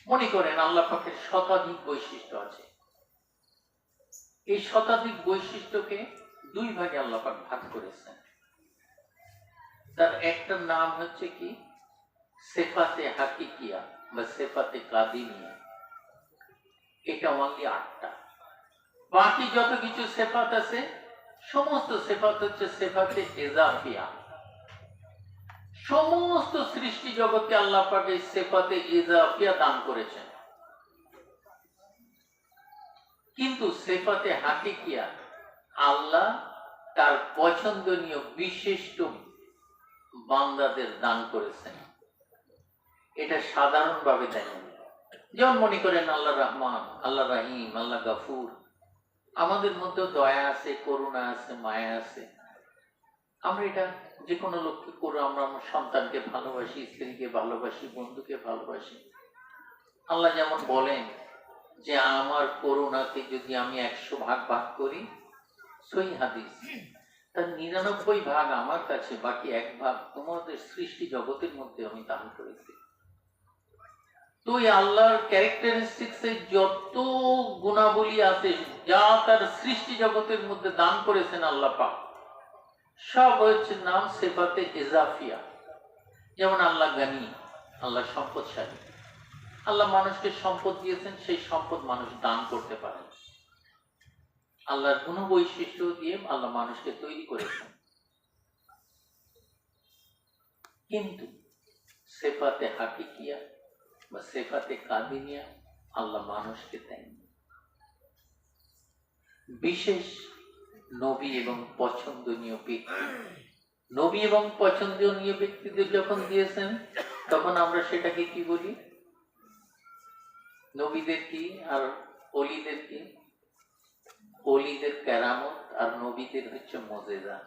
মনে করেন আল্লাহ পাকের শতাধিক বৈশিষ্ট্য আছে, এই শতাধিক বৈশিষ্ট্যকে দুই ভাগে আল্লাহ পাক ভাগ করেছেন। তার একটা নাম হচ্ছে কি সিফাতে হাকিকিয়া বা সিফাতে কাদিমিয়া, এটা অনলি 8টা। বাকি যত কিছু সিফাত আছে, সমস্ত সিফাত হচ্ছে সিফাতে ইজাফিয়া। সমস্ত সৃষ্টি জগৎকে আল্লাহ পাক এই সিফাতে ইজাফিয়া দান করেছেন, কিন্তু সিফাতে হাকিকিয়া আল্লাহ তার পছন্দনীয় বিশিষ্ট বান্দাদের দান করেছেন। এটা সাধারণভাবে দেয়নি। যেমন মনে করেন আল্লাহ রহমান, আল্লাহ রহিম, আল্লাহ গফুর। আমাদের মধ্যে দয়া আছে, করুণা আছে, মায়া আছে। আমরা এটা যে কোনো লোককে করে, আমরা আমার সন্তানকে ভালোবাসি, স্ত্রীকে ভালোবাসি, বন্ধুকে ভালোবাসি। আল্লাহ যেমন বলেন যে আমার করুণাকে যদি আমি 100 ভাগ ভাগ করি, সহিহ হাদিস, তার 99 ভাগ আমার কাছে, বাকি 1 ভাগ তোমাদের সৃষ্টি জগতের মধ্যে আমি দান করেছি। তো এই আল্লাহর ক্যারেক্টারিস্টিক্সে যত গুণাবলী আছে, যা তার সৃষ্টি জগতের মধ্যে দান করেছেন আল্লাহ পাক, সব হচ্ছে নাম সিফাতে ইজাফিয়া। যেমন আল্লাহ গানি, আল্লাহ সম্পদশালী। আল্লাহ মানুষকে সম্পদ দিয়েছেন, সেই সম্পদ মানুষ দান করতে পারে। আল্লাহর গুণ বৈশিষ্ট্য দিয়ে আল্লাহ মানুষকে তৈরি করেছেন, কিন্তু সিফাতে হাকিকিয়া বা সিফাতে কাদিমিয়া আল্লাহ মানুষকে দেননি। বিশেষ নবী এবং পছন্দনীয় ব্যক্তি, নবী এবং পছন্দনীয় ব্যক্তিদের যখন দিয়েছেন, তখন আমরা সেটাকে কি বলি? নবীদের কি আর ওলিদের কি? ওলিদের কেরামত আর নবীদের হচ্ছে মুজিজা।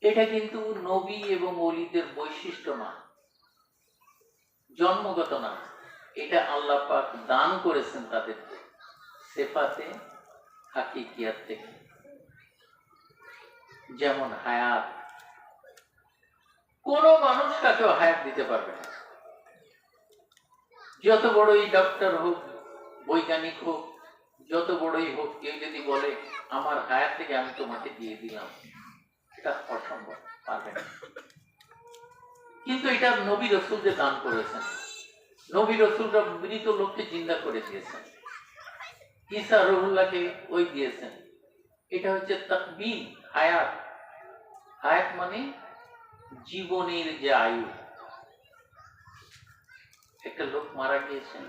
এটা কিন্তু নবী এবং ওলিদের বৈশিষ্ট্য না, জন্মগত না, এটা আল্লাহ পাক দান করেছেন তাদেরকে সিফাতে হাকিকিয়াত থেকে। যেমন হায়াত, কোনো মানুষ কাকেও হায়াত দিতে পারবে না। যত বড়ই ডক্টর হোক, বৈজ্ঞানিক হোক, যত বড়ই হোক, কেউ যদি বলে আমার হায়াত থেকে আমি তোমাকে দিয়ে দিলাম, এটা অসম্ভব, পারবে না। কিন্তু এটা নবী রাসূলকে দান করেছেন। নবী রাসূলরা মৃত লোককে জিন্দা করে দিয়েছেন, ঈসা রুহুল্লাহকে ওই দিয়েছেন। এটা হচ্ছে তাকবীর, হায়াত। হায়াত মানে জীবনের যে আয়ু। একটা লোক মারা গিয়েছেন,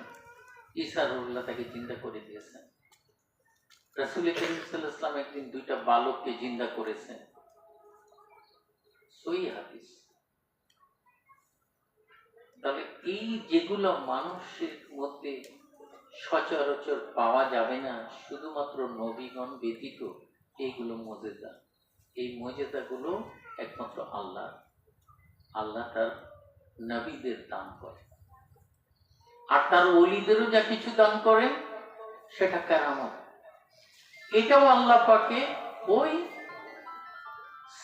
ঈসা রুহুল্লাহ তাকে জিন্দা করে দিয়েছেন। রাসূল করিম সাল্লাল্লাহু আলাইহি ওয়াসাল্লাম একদিন 2টা বালককে জিন্দা করেছেন, সহিহ হাদিস। তাহলে এই যেগুলো মানুষের মধ্যে সচরাচর পাওয়া যাবে না, শুধুমাত্র নবীগণ ব্যতীত, এইগুলো মুজিজা। এই মুজিজাগুলো একমাত্র আল্লাহ তার নবীদের দান করে। আর তার ওলিদেরও যা কিছু দান করেন সেটা কেরামত। এটাও আল্লাহ পাকে ওই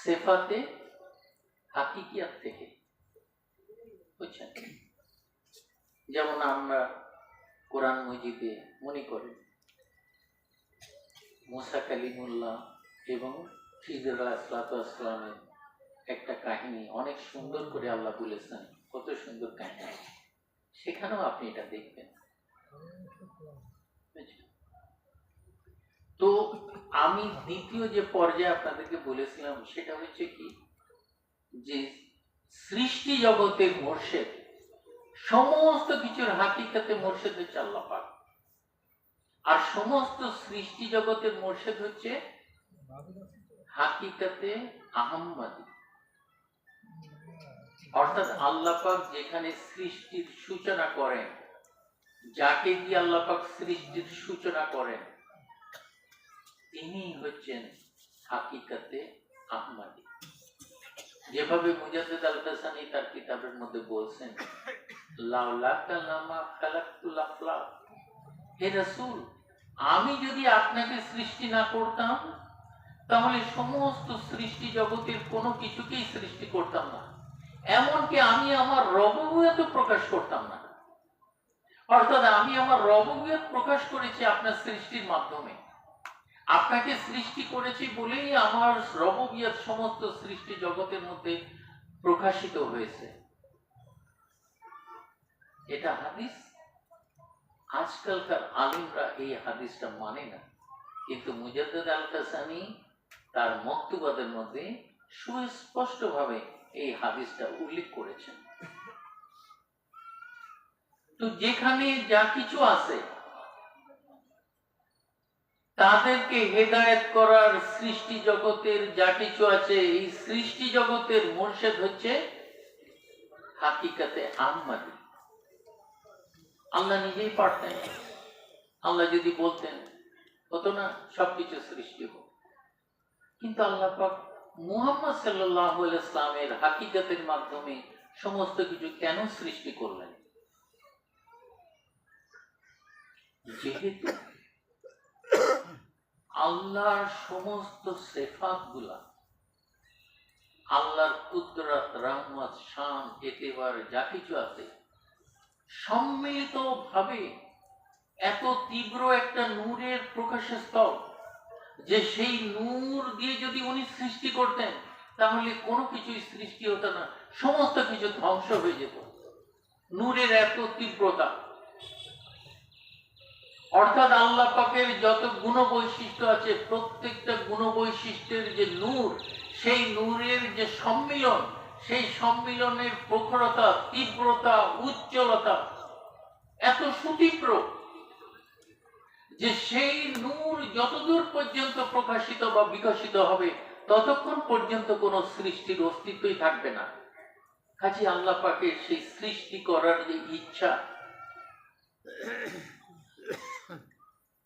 সিফাতে হাকিকিয়াত থেকে, বুঝছেন? যেমন আমরা কোরআন মজিদে মনে করি মুসা কালিমুল্লাহ এবং খিজির আলাইহিসসালামের একটা কাহিনী অনেক সুন্দর করে আল্লাহ বলেছেন, কত সুন্দর কাহিনী। সেখানেও আপনি এটা দেখবেন। তো আমি দ্বিতীয় যে পর্যায়ে আপনাদেরকে বলেছিলাম সেটা হচ্ছে কি, যে সৃষ্টি জগতের মোর্শেদ, সমস্ত কিছুর হাকিকাতে মোর্শেদ হচ্ছে আল্লাহ পাক। আর সমস্ত সৃষ্টি জগতের মোর্শেদ হচ্ছে হাকিকাতে আহম্মদী। অর্থাৎ আল্লাহ পাক যেখানে সৃষ্টির সূচনা করেন, যাকে দিয়ে আল্লাহ পাক সৃষ্টির সূচনা করেন, তিনি হচ্ছেন হাকিকাতে আহমদী। যেভাবে মুজাদ্দিদ আল কাসানি তার কিতাবের মধ্যে বলছেন, লাউলাকা লামা খালাকতুল আফলাক, হে রাসূল, আমি যদি আপনাকে সৃষ্টি না করতাম তাহলে সমস্ত সৃষ্টি জগতের কোনো কিছুকেই সৃষ্টি করতাম না, এমনকি আমি আমার রবুবিয়ত প্রকাশ করতাম না। অর্থাৎ আমি আমার রবুবিয়ত প্রকাশ করেছি আপনার সৃষ্টির মাধ্যমে। আপনাকে সৃষ্টি করেছি বলেই আমার রবুবিয়ত সমস্ত সৃষ্টি জগতের মধ্যে প্রকাশিত হয়েছে। এটা হাদিস। আজকালকার আলিমরা এই হাদিসটা মানে না, কিন্তু মুজাদ্দিদ আল কাসানি তার মক্তবাদের মধ্যে সুস্পষ্টভাবে এই হাদিসটা উল্লেখ করেছেন। তো যেখানে যা কিছু আছে তাদেরকে হেদায়েত করার, সৃষ্টি জগতের যা কিছু আছে, এই সৃষ্টি জগতের মুর্শিদ হচ্ছে হাকিকাতে আহমদী। আল্লাহ নিজেই পারতেন, আল্লাহ যদি বলতেন হতো না সবকিছু সৃষ্টি হোক, কিন্তু আল্লাহ পাক মুহাম্মদ সাল্লাল্লাহু আলাইহি ওয়াসাল্লামের হাকিকাতের মাধ্যমে সমস্ত কিছু কেন সৃষ্টি করলেন? যেহেতু আল্লাহর সমস্ত সিফাত গুলা, আল্লাহর কুদরত, রহমত, শান, এতেবার যা কিছু আছে সম্মিলিত ভাবে এত তীব্র একটা নূরের প্রকাশের স্তর, যে সেই নূর দিয়ে যদি উনি সৃষ্টি করতেন তাহলে কোনো কিছুই সৃষ্টি হতো না, সমস্ত কিছু ধ্বংস হয়ে যেত। নূরের এত তীব্রতা। অর্থাৎ আল্লাহ পাকের যত গুণ বৈশিষ্ট্য আছে, প্রত্যেকটা গুণ বৈশিষ্ট্যের যে নূর, সেই নূরের যে সম্মিলন, সেই সম্মিলনের প্রখরতা, তীব্রতা, উজ্জ্বলতা এত সুতীব্র যে সেই নূর যতদূর পর্যন্ত প্রকাশিত বা বিকশিত হবে ততক্ষণ পর্যন্ত কোনো সৃষ্টির অস্তিত্বই থাকবে না। কাজে আল্লাহ পাকের সেই সৃষ্টি করার যে ইচ্ছা,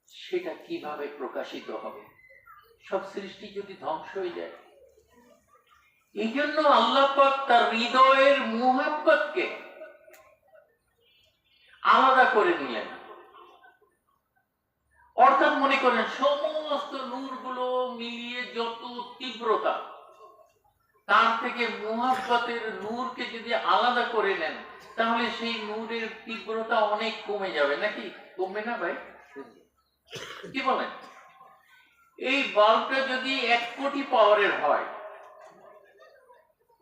সেটা কিভাবে প্রকাশিত হবে? সব সৃষ্টি যদি ধ্বংস হয়ে যায়। এই জন্য আল্লাহ পাক তার হৃদয়ের মুহাব্বতকে আলাদা করে নিলেন। অর্থাৎ মনে করেন সমস্ত নূরগুলো মিলিয়ে যত তীব্রতা, তার থেকে মুহাব্বতের নূরকে যদি আলাদা করে নেন, তাহলে সেই নূরের তীব্রতা অনেক কমে যাবে, নাকি কমবে না ভাই? কি বলেন? এই বাল্বটা যদি 1 কোটি পাওয়ারের হয়,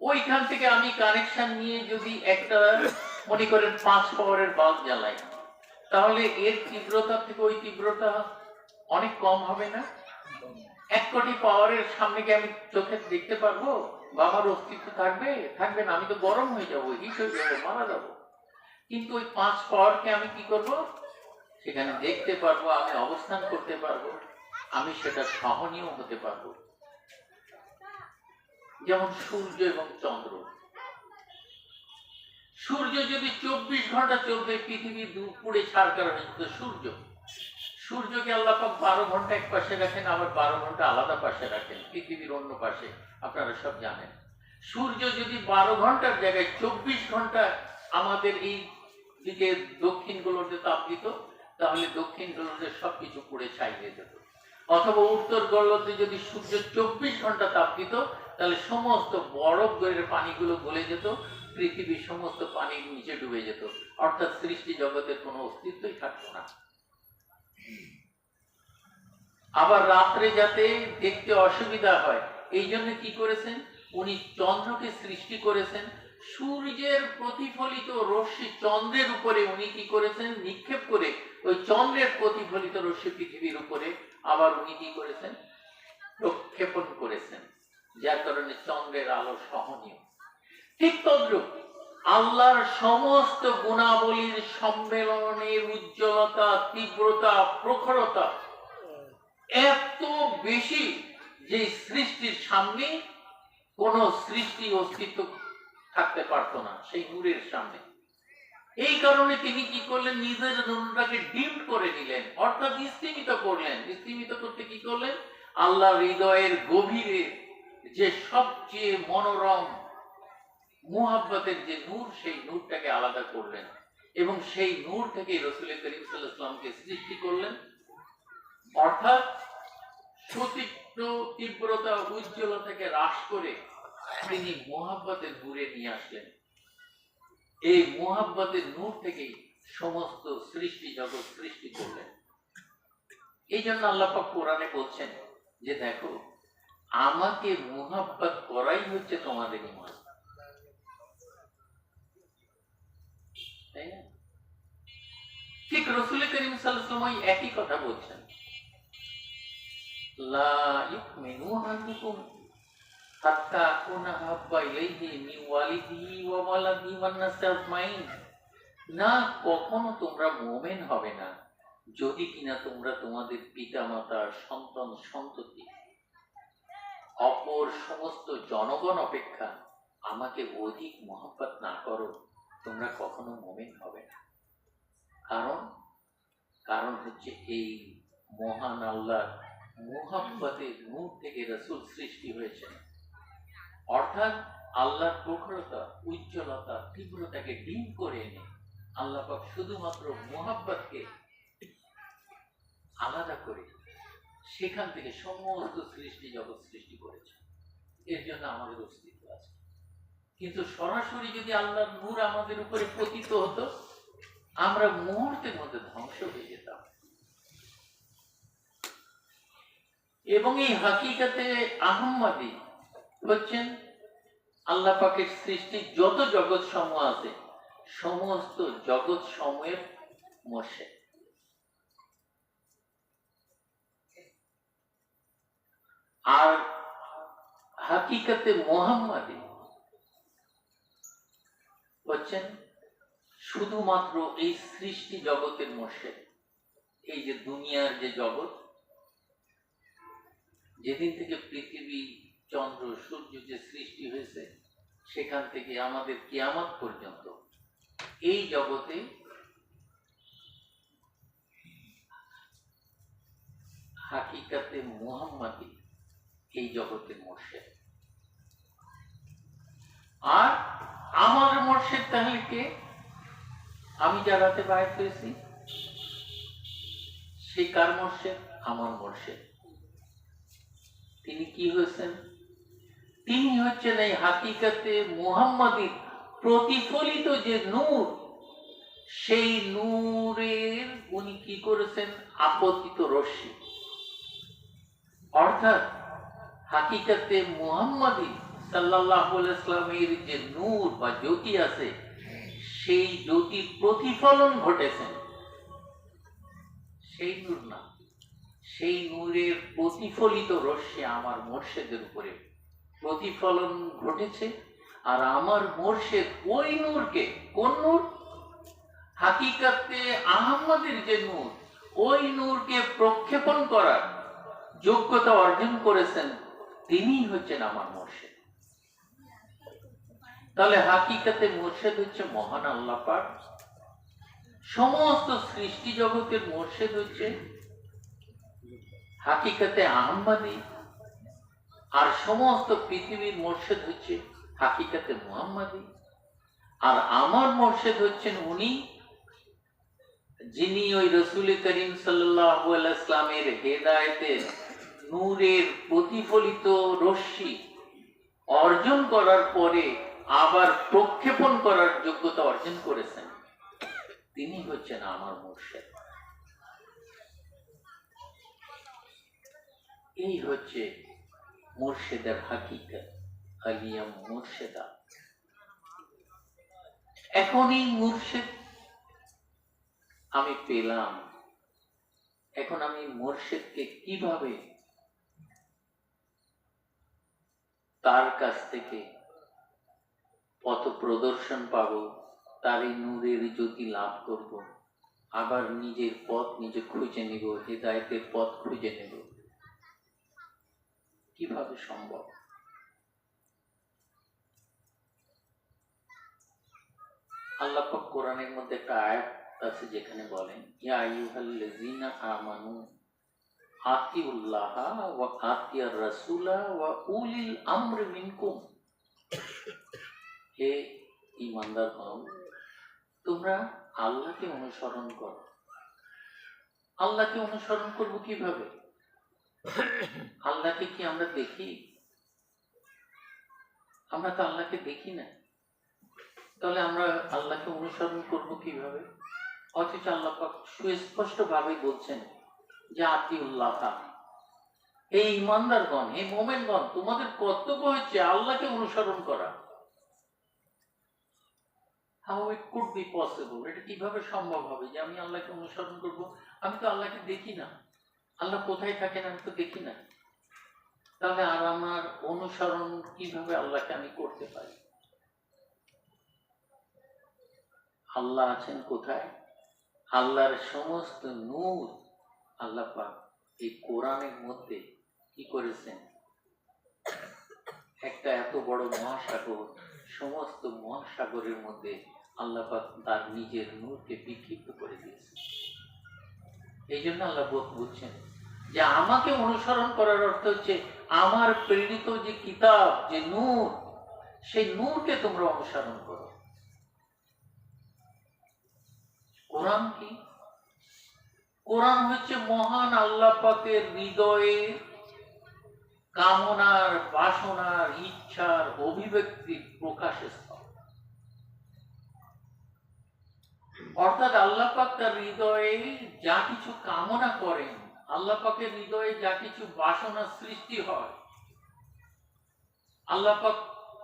ওইখান থেকে আমি কানেকশন নিয়ে যদি একটা মনে করেন 5 পাওয়ারের বাল্ব জ্বালাই, তাহলে এর তীব্রতা থেকে ওই তীব্রতা অনেক কম হবে না? 1 কোটি পাওয়ারের সামনে কি আমি চোখে দেখতে পারবো? বা আমার অস্তিত্ব থাকবে? থাকবে না, আমি তো গরম হয়ে যাবো, হিট হয়ে যাবো, মারা যাবো। কিন্তু ওই 5 পাওয়ারকে আমি কি করব? সেখানে দেখতে পারবো, আমি অবস্থান করতে পারবো, আমি সেটা সহনীয় হতে পারবো। যেমন সূর্য এবং চন্দ্র। সূর্য যদি 24 ঘন্টা চলবে, পৃথিবী পুড়ে ছাড়খার হয়ে যেত। সূর্যকে আল্লাহ পাক 12 ঘন্টা এক পাশে রাখেন, আবার 12 ঘন্টা আলাদা পাশে রাখেন, পৃথিবীর অন্য পাশে, আপনারা সব জানেন। সূর্য যদি 12 ঘন্টার জায়গায় 24 ঘন্টা আমাদের এই দিকে দক্ষিণ গোলকে তাপ দিত, তাহলে দক্ষিণ গোলকে সবকিছু পুড়ে ছাই হয়ে যেত। অথবা উত্তর গোলকে যদি সূর্য 24 ঘন্টা তাপ দিত, তাহলে সমস্ত বরফ গড়ের পানিগুলো গলে যেত, পৃথিবীর সমস্ত পানির নিচে ডুবে যেত, অর্থাৎ সৃষ্টি জগতের কোনো অস্তিত্বই থাকতো না। আবার রাত্রে যাতে দেখতে অসুবিধা হয়, এই জন্য কি করেছেন? উনি চন্দ্রকে সৃষ্টি করেছেন। সূর্যের প্রতিফলিত রশ্মি চন্দ্রের উপরে উনি কি করেছেন? নিক্ষেপ করে ওই চন্দ্রের প্রতিফলিত রশ্মি পৃথিবীর উপরে আবার উনি কি করেছেন? প্রক্ষেপণ করেছেন, যার কারণে চন্দ্রের আলো সহনীয়। ঠিক তদ্রূপ আল্লাহর সমস্ত গুণাবলীর সম্মেলনের উজ্জ্বলতা, তীব্রতা, প্রখরতা এত বেশি যে সৃষ্টির সামনে কোন সৃষ্টি অস্তিত্ব থাকতে পারত না সেই নূরের সামনে। এই কারণে তিনি কি করলেন? নিজের নূরটাকে ডিম করে নিলেন, অর্থাৎ স্তিমিত করলেন। স্তিমিত করতে কি করলেন? আল্লাহ হৃদয়ের গভীরে যে সবচেয়ে মনোরম মুহাব্বতের যে নূর, সেই নূরটাকে আলাদা করলেন এবং সেই নূর থেকে রাসূল করিম সাল্লাল্লাহু আলাইহি ওয়াসাল্লামকে সৃষ্টি করলেন। অর্থাৎ সুতীক্ষ্ণ তীব্রতা, উজ্জ্বলতাকে হ্রাস করে তিনি মুহাব্বতের নূরে নিয়ে আসলেন। এই মুহাব্বতের নূর থেকেই সমস্ত সৃষ্টি জগৎ সৃষ্টি করলেন। এই জন্য আল্লাহ পাক কোরআনে বলছেন যে দেখো, আমাকে মুহাব্বত করাই হচ্ছে তোমাদের ঈমান। তাই না? ঠিক রাসূল করিম সাল্লাল্লাহু আলাইহি ওয়াসাল্লাম একই কথা বলছেন, লা ইউমিনু আহাদুকুম হাত্তা আকুনা হাব্বা ইলাইহি মিন ওয়ালিদিহি ওয়া ওয়ালাদিহি ওয়ান নাসি আজমাইন। না, কখনো তোমরা মুমিন হবে না যদি কিনা তোমরা তোমাদের পিতামাতা, সন্তান, সন্ততি, অপর সমস্ত জনগণ অপেক্ষা আমাকে অধিক মহব্বত না করো, তোমরা কখনো মুমিন হবে না। কারণ হচ্ছে এই মহান আল্লাহর মুহাব্বতের নূর থেকে রাসূল সৃষ্টি হয়েছে। অর্থাৎ আল্লাহর প্রখরতা, উজ্জ্বলতা, তীব্রতাকে ডিম করে এনে আল্লাহ পাক শুধুমাত্র মুহাব্বতকে আলাদা করে সেখান থেকে সমস্ত সৃষ্টি জগৎ সৃষ্টি করেছে। এর জন্য আমাদের অস্তিত্ব আছে। কিন্তু সরাসরি যদি আল্লাহর নূর আমাদের উপরে পতিত হতো, আমরা মুহূর্তের মধ্যে ধ্বংস হয়ে যেতাম। এবং এই হাকিকাতে আহম্মদী হচ্ছেন আল্লাহ পাকের সৃষ্টি যত জগৎ সমূহ আছে, সমস্ত জগৎ সমূহের মোর্শেদ। আর হাকিকাতে মুহাম্মাদী হচ্ছেন শুধুমাত্র এই সৃষ্টি জগতের মোর্শেদ। এই যে দুনিয়ার যে জগৎ, যেদিন থেকে পৃথিবী, চন্দ্র, সূর্য যে সৃষ্টি হয়েছে, সেখান থেকে আমাদের কিয়ামত পর্যন্ত এই জগতে হাকিকাতে মুহাম্মাদী এই জগতের মোর্শেদ। আর আমার মোর্শেদ তাহলে কে? আমি যার হাতে বায়াত হয়েছি, সে কার মোর্শেদ? আমার মোর্শেদ। তিনি কি হয়েছেন? তিনি হচ্ছেন এই হাকিকাতে মুহাম্মাদী প্রতিফলিত যে নূর, সেই নূরের উনি কি করেছেন আপতিত রশ্মি, অর্থাৎ হাকিকাতে মুহাম্মাদী সাল্লাল্লাহু আলাইহি সাল্লামের যে নূর বা জ্যোতি আছে, সেই জ্যোতির প্রতিফলন ঘটেছেন। সেই নূর না, সেই নূরের প্রতিফলিত রশ্মি আমার মোর্শেদের উপরে প্রতিফলন ঘটেছে। আর আমার মোর্শেদ ওই নূরকে, কোন নূর? হাকিকাতে আহমদের যে নূর, ওই নূরকে প্রক্ষেপণ করার যোগ্যতা অর্জন করেছেন, তিনিই হচ্ছেন আমার মোর্শেদ। তাহলে হাকিকাতে মোর্শেদ হচ্ছে মহান আল্লাহ পাক, সমস্ত সৃষ্টি জগতের মোর্শেদ হচ্ছে হাকিকাতে আহমদী, আর সমস্ত পৃথিবীর মোর্শেদ হচ্ছে হাকিকাতে মুহাম্মাদী। আর আমার মোর্শেদ হচ্ছেন উনি, যিনি ওই রসুল করিম সাল্লাল্লাহু আলাইহি সাল্লামের হেদায়েতের নূরের প্রতিফলিত রশ্মি অর্জন করার পরে আবার প্রক্ষেপণ করার যোগ্যতা অর্জন করেছেন, তিনি হচ্ছেন আমার মোর্শেদ। এই হচ্ছে মুর্শিদের হাকিকত, আলিয়া মুর্শিদা। এখন এই মুর্শিদ আমি পেলাম, এখন আমি মুর্শিদকে কিভাবে তার কাছ থেকে পথ প্রদর্শন পাবো, তার এই নূরের জ্যোতি লাভ করব, আবার নিজের পথ নিজে খুঁজে নেব, হেদায়েতের পথ খুঁজে নেব, কিভাবে সম্ভব? আল্লাহ পাক কোরআনের মধ্যে একটা আয়াত আছে যেখানে বলেন, ইয়া আইয়ুহাল্লাযীনা আমানু আতিউল্লাহা ওয়া আতিয়ার রাসূলা ওয়া উলিল আমরি মিনকুম। হে ঈমানদারগণ, তোমরা আল্লাহকে অনুসরণ করো। আল্লাহকে অনুসরণ করব কিভাবে? আল্লাহকে কি আমরা দেখি? আমরা তো আল্লাহকে দেখি না, তাহলে আমরা আল্লাহকে অনুসরণ করব কিভাবে? অথচ আল্লাহ পাক সুস্পষ্ট ভাবে বলছেন যে আতিউল্লাহ, এই ঈমানদারগণ, এই মুমিনগণ, তোমাদের কর্তব্য হচ্ছে আল্লাহকে অনুসরণ করা। How it could be possible? এটা কিভাবে সম্ভব হবে যে আমি আল্লাহকে অনুসরণ করব? আমি তো আল্লাহকে দেখি না, আল্লাহ কোথায় থাকেন আমি তো দেখি না, তাহলে আর আমার অনুসরণ কিভাবে আল্লাহকে আমি করতে পারি? আল্লাহ আছেন কোথায়? আল্লাহর সমস্ত নূর আল্লাহ পাক এই কোরআনের মধ্যে কি করেছেন? একটা এত বড় মহাসাগর, সমস্ত মহাসাগরের মধ্যে আল্লাহ পাক তার নিজের নূরকে বিক্ষিপ্ত করে দিয়েছেন। এই জন্য আল্লাহ বলছেন যে আমাকে অনুসরণ করার অর্থ হচ্ছে আমার প্রেরিত যে কিতাব, যে নূর, সেই নূরকে তোমরা অনুসরণ করো। কোরআন কি? কোরআন হচ্ছে মহান আল্লাহ পাকের হৃদয়ে কামনার, বাসনার, ইচ্ছার অভিব্যক্তির প্রকাশের স্থল। অর্থাৎ আল্লাহ পাক তার হৃদয়ে যা কিছু কামনা করেন, আল্লাহ পাকের হৃদয়ে যা কিছু বাসনা সৃষ্টি হয়, আল্লাহ পাক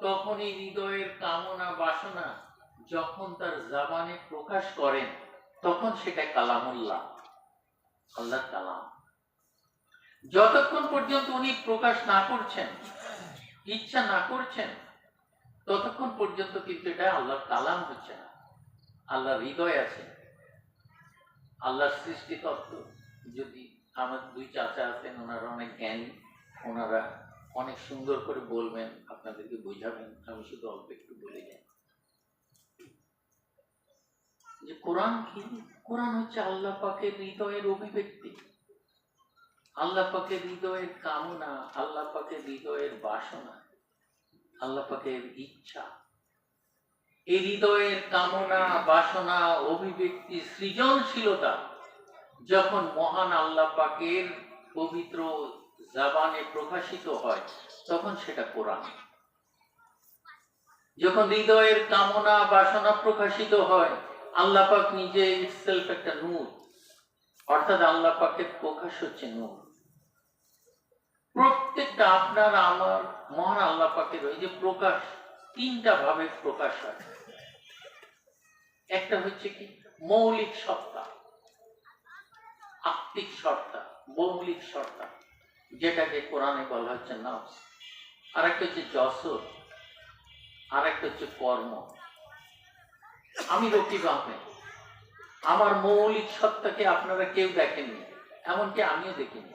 তখন এই হৃদয়ের কামনা বাসনা যখন তার জবানে প্রকাশ করেন, তখন সেটা কালামুল্লাহ, আল্লাহর কালাম। যতক্ষণ পর্যন্ত উনি প্রকাশ না করছেন, ইচ্ছা না করছেন, ততক্ষণ পর্যন্ত কিন্তু এটা আল্লাহর কালাম হচ্ছে না। আল্লাহর হৃদয় আছে, আল্লাহর সৃষ্টি তত্ত্ব। যদি আমার দুই চাচা আছেন, ওনারা অনেক জ্ঞানী, ওনারা অনেক সুন্দর করে বলবেন, আপনাদেরকে বোঝাবেন, আমি শুধু অল্প একটু বলে যাই যে কোরআন কি? কোরআন হচ্ছে আল্লাহ পাকের হৃদয়ের অভিব্যক্তি, আল্লাহ পাকের হৃদয়ের কামনা, আল্লাহ পাকের হৃদয়ের বাসনা, আল্লাহ পাকের ইচ্ছা। এই হৃদয়ের কামনা, বাসনা, অভিব্যক্তি, সৃজনশীলতা যখন মহান আল্লাহ পাকের পবিত্র জবানে প্রকাশিত হয়, তখন সেটা কোরআন। যখন হৃদয়ের কামনা বাসনা প্রকাশিত হয়, আল্লাহ পাক নিজে ইটসেলফ একটা নূর, অর্থাৎ আল্লাহ পাকের প্রকাশ হচ্ছে নূর। প্রত্যেকটা আপনার আমার মহান আল্লাহ পাকের ওই যে প্রকাশ, তিনটা ভাবে প্রকাশ হয়। একটা হচ্ছে কি মৌলিক সত্তা, আত্মিক সত্তা, মৌলিক সত্তা, যেটাকে কোরআনে বলা হচ্ছে নফস। আর একটা হচ্ছে যশর, আর একটা হচ্ছে কর্ম। আমি রকিব আহমেদ, আমার মৌলিক সত্তাকে আপনারা কেউ দেখেননি, এমনকি আমিও দেখিনি।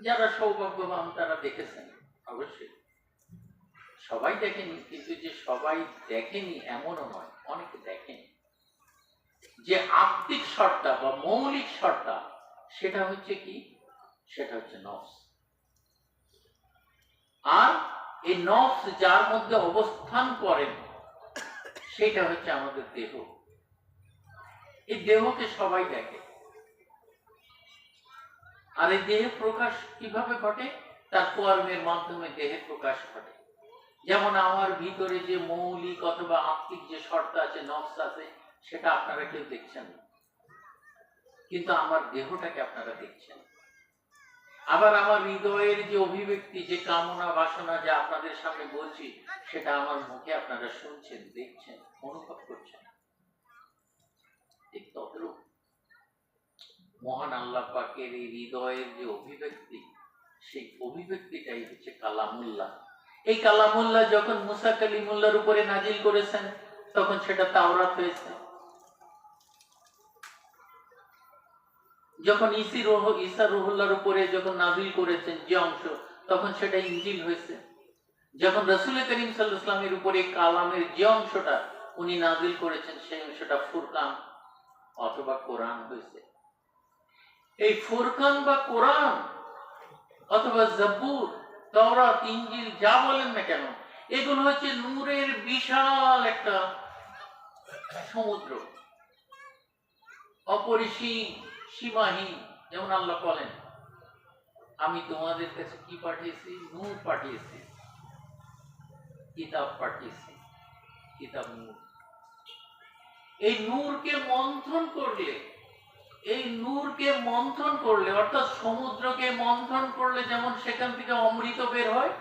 যারা সৌভাগ্যবান তারা দেখেছেন অবশ্যই, সবাই দেখেনি, কিন্তু যে সবাই দেখেনি এমনও নয়, অনেকে দেখেনি। যে আত্মিক সত্তা বা মৌলিক সত্তা, সেটা হচ্ছে কি, সেটা হচ্ছে নফস। আর এই নফস যার মধ্যে অবস্থান করেন, সেটা হচ্ছে আমাদের দেহ। এই দেহকে সবাই দেখে। আর এই দেহের প্রকাশ কিভাবে ঘটে? তার কর্মের মাধ্যমে দেহের প্রকাশ ঘটে। যেমন আমার ভিতরে যে মৌলিক অথবা আত্মিক যে সত্তা আছে, নফস আছে, সেটা আপনারা কেউ দেখছেন না, কিন্তু আমার দেহটাকে আপনারা দেখছেন। আবার আমার হৃদয়ের যে অভিব্যক্তি, যে কামনা বাসনা যা আপনাদের সামনে বলছি, সেটা আমার মুখে আপনারা শুনছেন, দেখছেন, অনুভব করছেন। ঠিক তদ্রূপ মহান আল্লাহ পাকের এই হৃদয়ের যে অভিব্যক্তি, সেই অভিব্যক্তিটাই হচ্ছে কালামুল্লাহ। এই কালামুল্লাহ যখন মুসা কালিমুল্লাহর উপরে নাজিল করেছেন, তখন সেটা তাওরাত হয়েছে। যখন ঈসা রুহুল্লাহর উপরে যখন নাজিল করেছেন যে অংশ, তখন সেটা ইনজিল হয়েছে। যখন রাসূল করিম সাল্লাল্লাহু আলাইহি ওয়াসাল্লামের উপরে কালামের যে অংশটা উনি নাজিল করেছেন, সেই অংশটা ফুরকান অথবা কোরআন হয়েছে। এই ফুরকান বা কোরআন অথবা জাবুর, তাওরাত, ইনজিল যা বলেন না কেন, এগুলো হচ্ছে নূরের বিশাল একটা সমুদ্র, অপরিসীম, সীমাহীন। যেমন আল্লাহ বলেন, আমি তোমাদের কাছে কি পাঠিয়েছি? নূর পাঠিয়েছি, কিতাব পাঠিয়েছি, কিতাব নূর। এই নূরকে মন্থন করলে, এই নূরকে মন্থন করলে, অর্থাৎ সমুদ্রকে মন্থন করলে যেমন সেখান থেকে অমৃত বের হয়,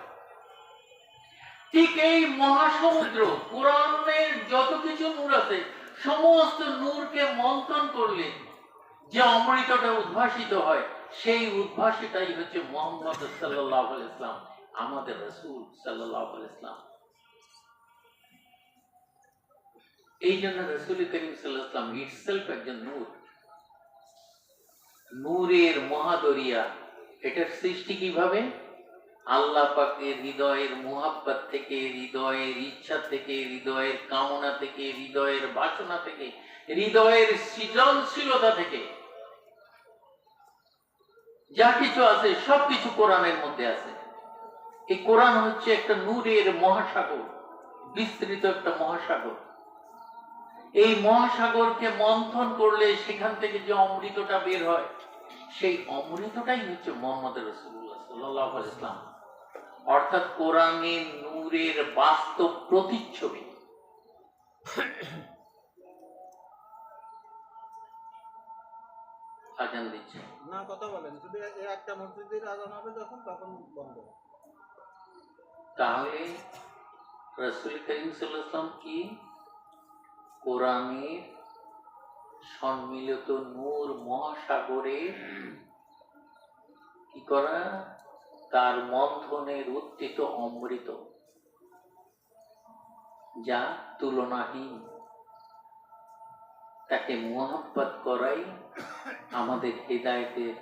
ঠিক এই মহাসমুদ্র কোরআনের যত কিছু নূর আছে, সমস্ত নূরকে মন্থন করলে যে অমৃতটা উদ্ভাসিত হয়, সেই উদ্ভাসিতাই হচ্ছে মুহাম্মদ সাল্লাল্লাহু আলাইহি ওয়াসাল্লাম, আমাদের রাসূল সাল্লাল্লাহু আলাইহি ওয়াসাল্লাম। এই জন্য রাসূল করিম সাল্লাল্লাহু আলাইহি ওয়াসাল্লাম ইটসেলফ একজন নূর, নূরের মহাদরিয়া। এটার সৃষ্টি কিভাবে? আল্লাহ পাকের হৃদয়ের মুহাব্বত থেকে, হৃদয়ের ইচ্ছা থেকে, হৃদয়ের কামনা থেকে, হৃদয়ের বাসনা থেকে, হৃদয়ের সৃজনশীলতা থেকে যা কিছু আছে সবকিছু কোরআনের মধ্যে আছে। এই কোরআন হচ্ছে একটা নূরের মহাসাগর, বিস্তৃত একটা মহাসাগর। এই মহাসাগরকে মন্থন করলে সেখান থেকে যে অমৃতটা বের হয়, সেই অমৃতটাই হচ্ছে মুহাম্মদ রাসূলুল্লাহ সাল্লাল্লাহু আলাইহি ওয়াসাল্লাম, অর্থাৎ কোরআনের নূরের বাস্তব প্রতিচ্ছবি। আজান দিচ্ছে না, কথা বলেন, যদি একটা মসজিদের আজান হবে যখন, তখন বন্ধ। তাহলে রাসূল করিম সাল্লাল্লাহু আলাইহি ওয়াসাল্লাম কি কোরআনের সম্মিলিত নূর মহাসাগরে কি করা, তার মন্থনের উত্থিত অমৃত যা তুলনাহীন, তাকে মুহাব্বত করাই আমাদের হিদায়াতের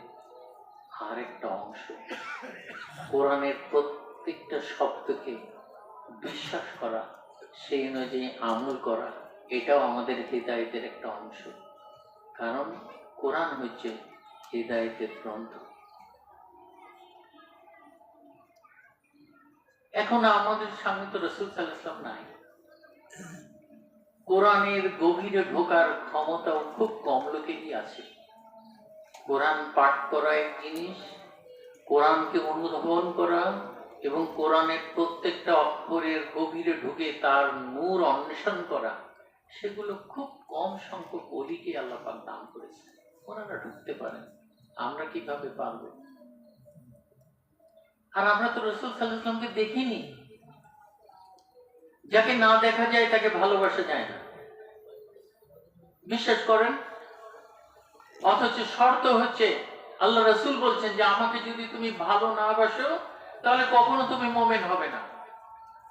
আরেকটা অংশ। কোরআনের প্রত্যেকটা শব্দকে বিশ্বাস করা, সেই অনুযায়ী আমল করা, এটাও আমাদের হিদায়াতের একটা অংশ। কারণ কোরআন হচ্ছে হিদায়াতের গ্রন্থ। এখন আমাদের সামনে তো রাসূল সাল্লাল্লাহু আলাইহি ওয়াসাল্লাম নাই, কোরআনের গভীরে ঢোকার ক্ষমতাও খুব কম লোকেরই আছে। কোরআন পাঠ করা এক জিনিস, কোরআনকে অনুধাবন করা, এবং কোরআনের প্রত্যেকটা অক্ষরের গভীরে ঢুকে তার নূর অন্বেষণ করা, সেগুলো খুব কম সংখ্যক অলিকে আল্লাহ পাক দান করেছেন। ওনারা ঢুকতে পারেন, আমরা কিভাবে পারব? আর আমরা তো রাসূল সাল্লাল্লাহু আলাইহি ওয়াসাল্লামকে দেখিনি। যাকে না দেখা যায় তাকে ভালোবাসা যায় না, বিশ্বাস করেন। অথচ শর্ত হচ্ছে, আল্লাহ রাসূল বলছেন যে আমাকে যদি তুমি ভালো না বাসো তাহলে কখনো তুমি মুমিন হবে না।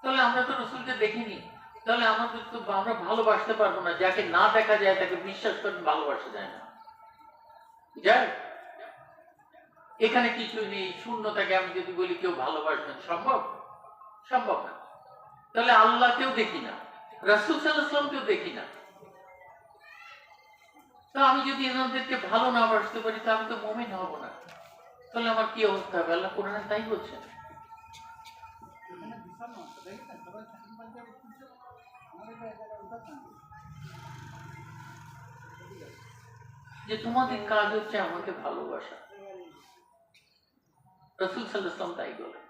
তাহলে আমরা তো রাসূলকে দেখিনি, তাহলে আমাদের তো আমরা ভালোবাসতে পারবো না। যাকে না দেখা যায় তাকে বিশ্বাস করেন ভালোবাসা যায় না, যায়? এখানে কিছু নেই, শূন্যতাকে আমি যদি বলি কেউ ভালোবাসবেন, সম্ভব? সম্ভব না। তাহলে আল্লাহকেও দেখি না, রাসূল সাল্লাল্লাহু আলাইহি ওয়াসাল্লামকেও দেখি না। তো আমি যদি এনাদেরকে ভালো না বাসতে পারি তো আমি তো মুমিন হব না। তাহলে আমার কি অবস্থা হবে? আল্লাহ কোরআনে তাই বলছেন। যে তোমাদের কাজ হচ্ছে আমাকে ভালোবাসা। রাসূল সাল্লাল্লাহু আলাইহি ওয়াসাল্লাম তাই বলেন।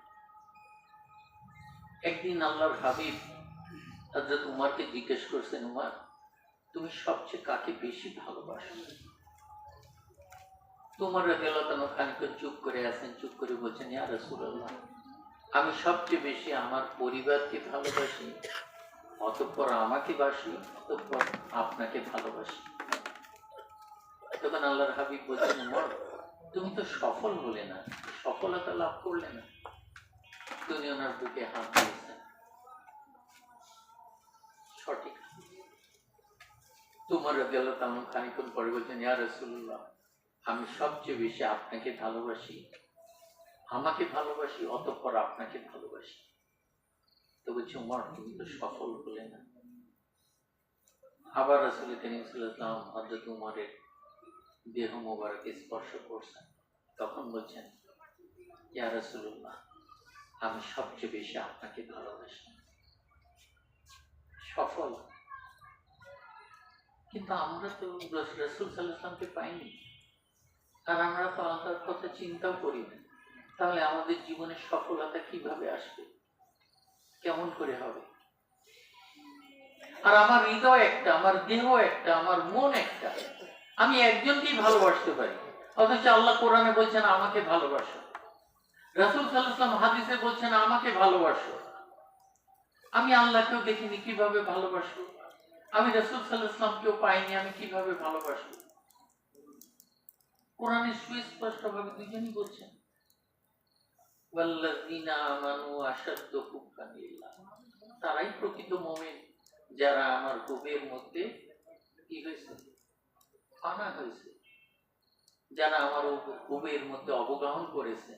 একদিন আল্লাহর হাবিব হযরত উমরকে জিজ্ঞেস করছেন, উমর তুমি সবচেয়ে কাকে বেশি ভালোবাসো? উমর রাদিয়াল্লাহু তাআলা খানিকক্ষণ চুপ করে আছেন, চুপ করে বলছেন, ইয়া রাসূলুল্লাহ, আমি সবচেয়ে বেশি আমার পরিবারকে ভালোবাসি, অতঃপর আমাকে বাসি, অতঃপর আপনাকে ভালোবাসি। তখন আল্লাহর হাবিব বলছেন, উমর তুমি তো সফল হলে না, সফলতা লাভ করলে না। তিনি ওনার বুকে হাত দিয়েছেন, সঠিক। উমর রাদিয়াল্লাহু তাআলা খানিকক্ষণ পরে বলছেন, ইয়া রাসূলুল্লাহ, আমি সবচেয়ে বেশি আপনাকে ভালোবাসি, আমাকে ভালোবাসি, অতঃপর আপনাকে ভালোবাসি। তো বলছে, উমর তুমি তো সফল হলে না। আবার রাসূল কারীম সাল্লাল্লাহু আলাইহি ওয়াসাল্লাম হযরত উমরের দেহ মোবারকে স্পর্শ করছেন, তখন বলছেন, ইয়া রাসূলুল্লাহ, আমি সবচেয়ে বেশি আপনাকে ভালোবাসি। সফল। কিন্তু আমরা তো রাসূল সাল্লাল্লাহু আলাইহি ওয়াসাল্লামকে পাইনি, আর আমরা তো আল্লাহর কথা চিন্তাও করি না। তাহলে আমাদের জীবনে সফলতা কিভাবে আসবে? কেমন করে হবে? আর আমার হৃদয় একটা, আমার দেহ একটা, আমার মন একটা, আমি একজনকেই ভালোবাসতে পারি। অথচ আল্লাহ কোরআনে বলছেন আমাকে ভালোবাসো, রাসূল সাল্লাল্লাহু আলাইহি ওয়াসাল্লাম হাদিসে বলছেন আমাকে ভালোবাসো। আমি আল্লাহকেও দেখিনি, কিভাবে ভালোবাসবো? আমি রাসূল সাল্লাল্লাহু আলাইহি ওয়াসাল্লামকেও পাইনি, আমি কিভাবে ভালোবাসবো? কোরআনে সুস্পষ্টভাবে দুজনই বলছেন, ওয়াল্লাযীনা আমানু আশাদ্দু হুব্বান লিল্লাহ, তারাই প্রকৃত মুমিন যারা আমার হুবের মধ্যে কি হয়েছে? ফানা হয়েছে, যারা আমার হুবের মধ্যে অবগাহন করেছে।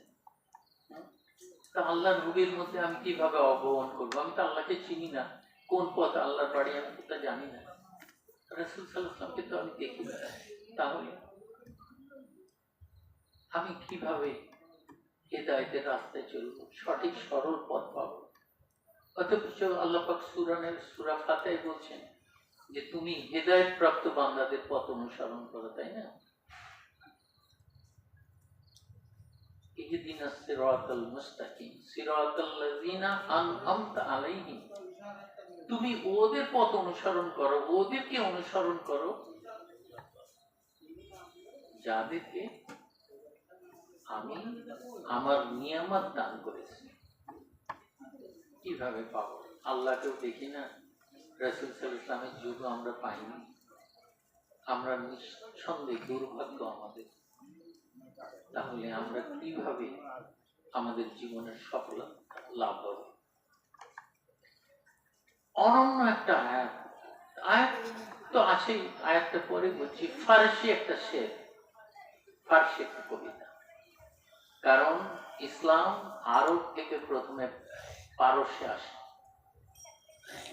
তা আল্লাহর হুবের মধ্যে আমি কিভাবে অবগাহন করবো? আমি তো আল্লাহকে চিনি না, কোন পথ আল্লাহর বাড়ি আমি তো তা জানি না। রাসূল সাল্লাল্লাহু আলাইহি ওয়াসাল্লামকে তো আমি দেখি না, তাহলে আমি কিভাবে হেদায়েতের রাস্তায় চলবো, সঠিক সরল পথ পাবো? অথচ আল্লাহ পাক সূরা ফাতিহায় বলছেন যে তুমি হেদায়েত প্রাপ্ত বান্দাদের পথ অনুসরণ করো, তাই না? ইহদিনাস সিরাতাল মুস্তাকিম সিরাতাল্লাযীনা আনআমতা আলাইহিম, তুমি ওদের পথ অনুসরণ করো, ওদেরকে অনুসরণ করো যাদেরকে আমি আমার নিয়ামত দান করেছি। কিভাবে পাবো? আল্লাহকেও দেখি না, রাসূল সাল্লাল্লাহু আলাইহি ওয়াসাল্লামের যুগ আমরা পাইনি। আমরা নিঃসন্দেহে দুর্ভাগ্য আমাদের। তাহলে আমরা কিভাবে আমাদের জীবনের সফলতা লাভ হবে? অনন্য একটা আয়াত, আয়াত তো আছেই, আয়াতটা পরে বলছি। ফারসি একটা শের, ফারসি একটা কবিতা। কারণ ইসলাম আরব থেকে প্রথমে পারস্যে আসে।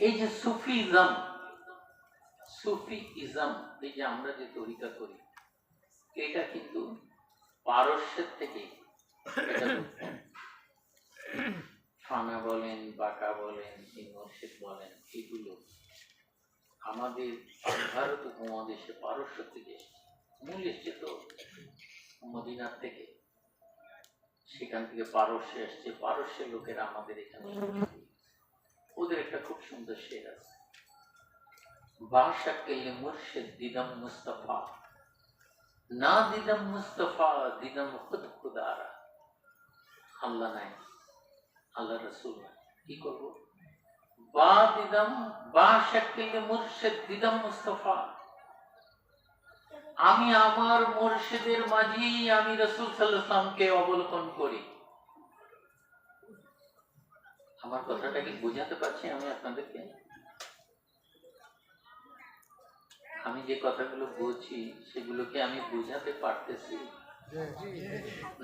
এই যে সুফিজম, এই যে আমরা যে তরিকা করি, এটা কিন্তু পারস্যের থেকে ফানা বলেন, বাঁকা বলেন, মুর্শিদ বলেন, এগুলো আমাদের ভারত উপমহাদেশে পারস্য থেকে এসেছে। মূল এসছে তো মদিনার থেকে। সেখান থেকে পারস্যে এসছে, পারস্যের লোকেরা আমাদের এখানে, ওদের একটা খুব সুন্দর শের আছে, বাশাক্কিল মুর্শিদ দিদম মুস্তফা, না দিদম মুস্তফা দিদম খুদ খুদারা। আল্লাহ নাই, আল্লাহ রসুল নাই, কি করবো? বা দিদম বাশাক্কিল মুর্শিদ দিদম মুস্তফা, আমি আমার মুর্শিদের মাঝেই আমি রাসূল সাল্লাল্লাহু আলাইহি ওয়াসাল্লামকে অবলোকন করি। আমার কথাটা কি বোঝাতে পারছি আমি আপনাদেরকে? আমি যে কথাগুলো বলছি সেগুলোকে আমি বোঝাতে পারতেছি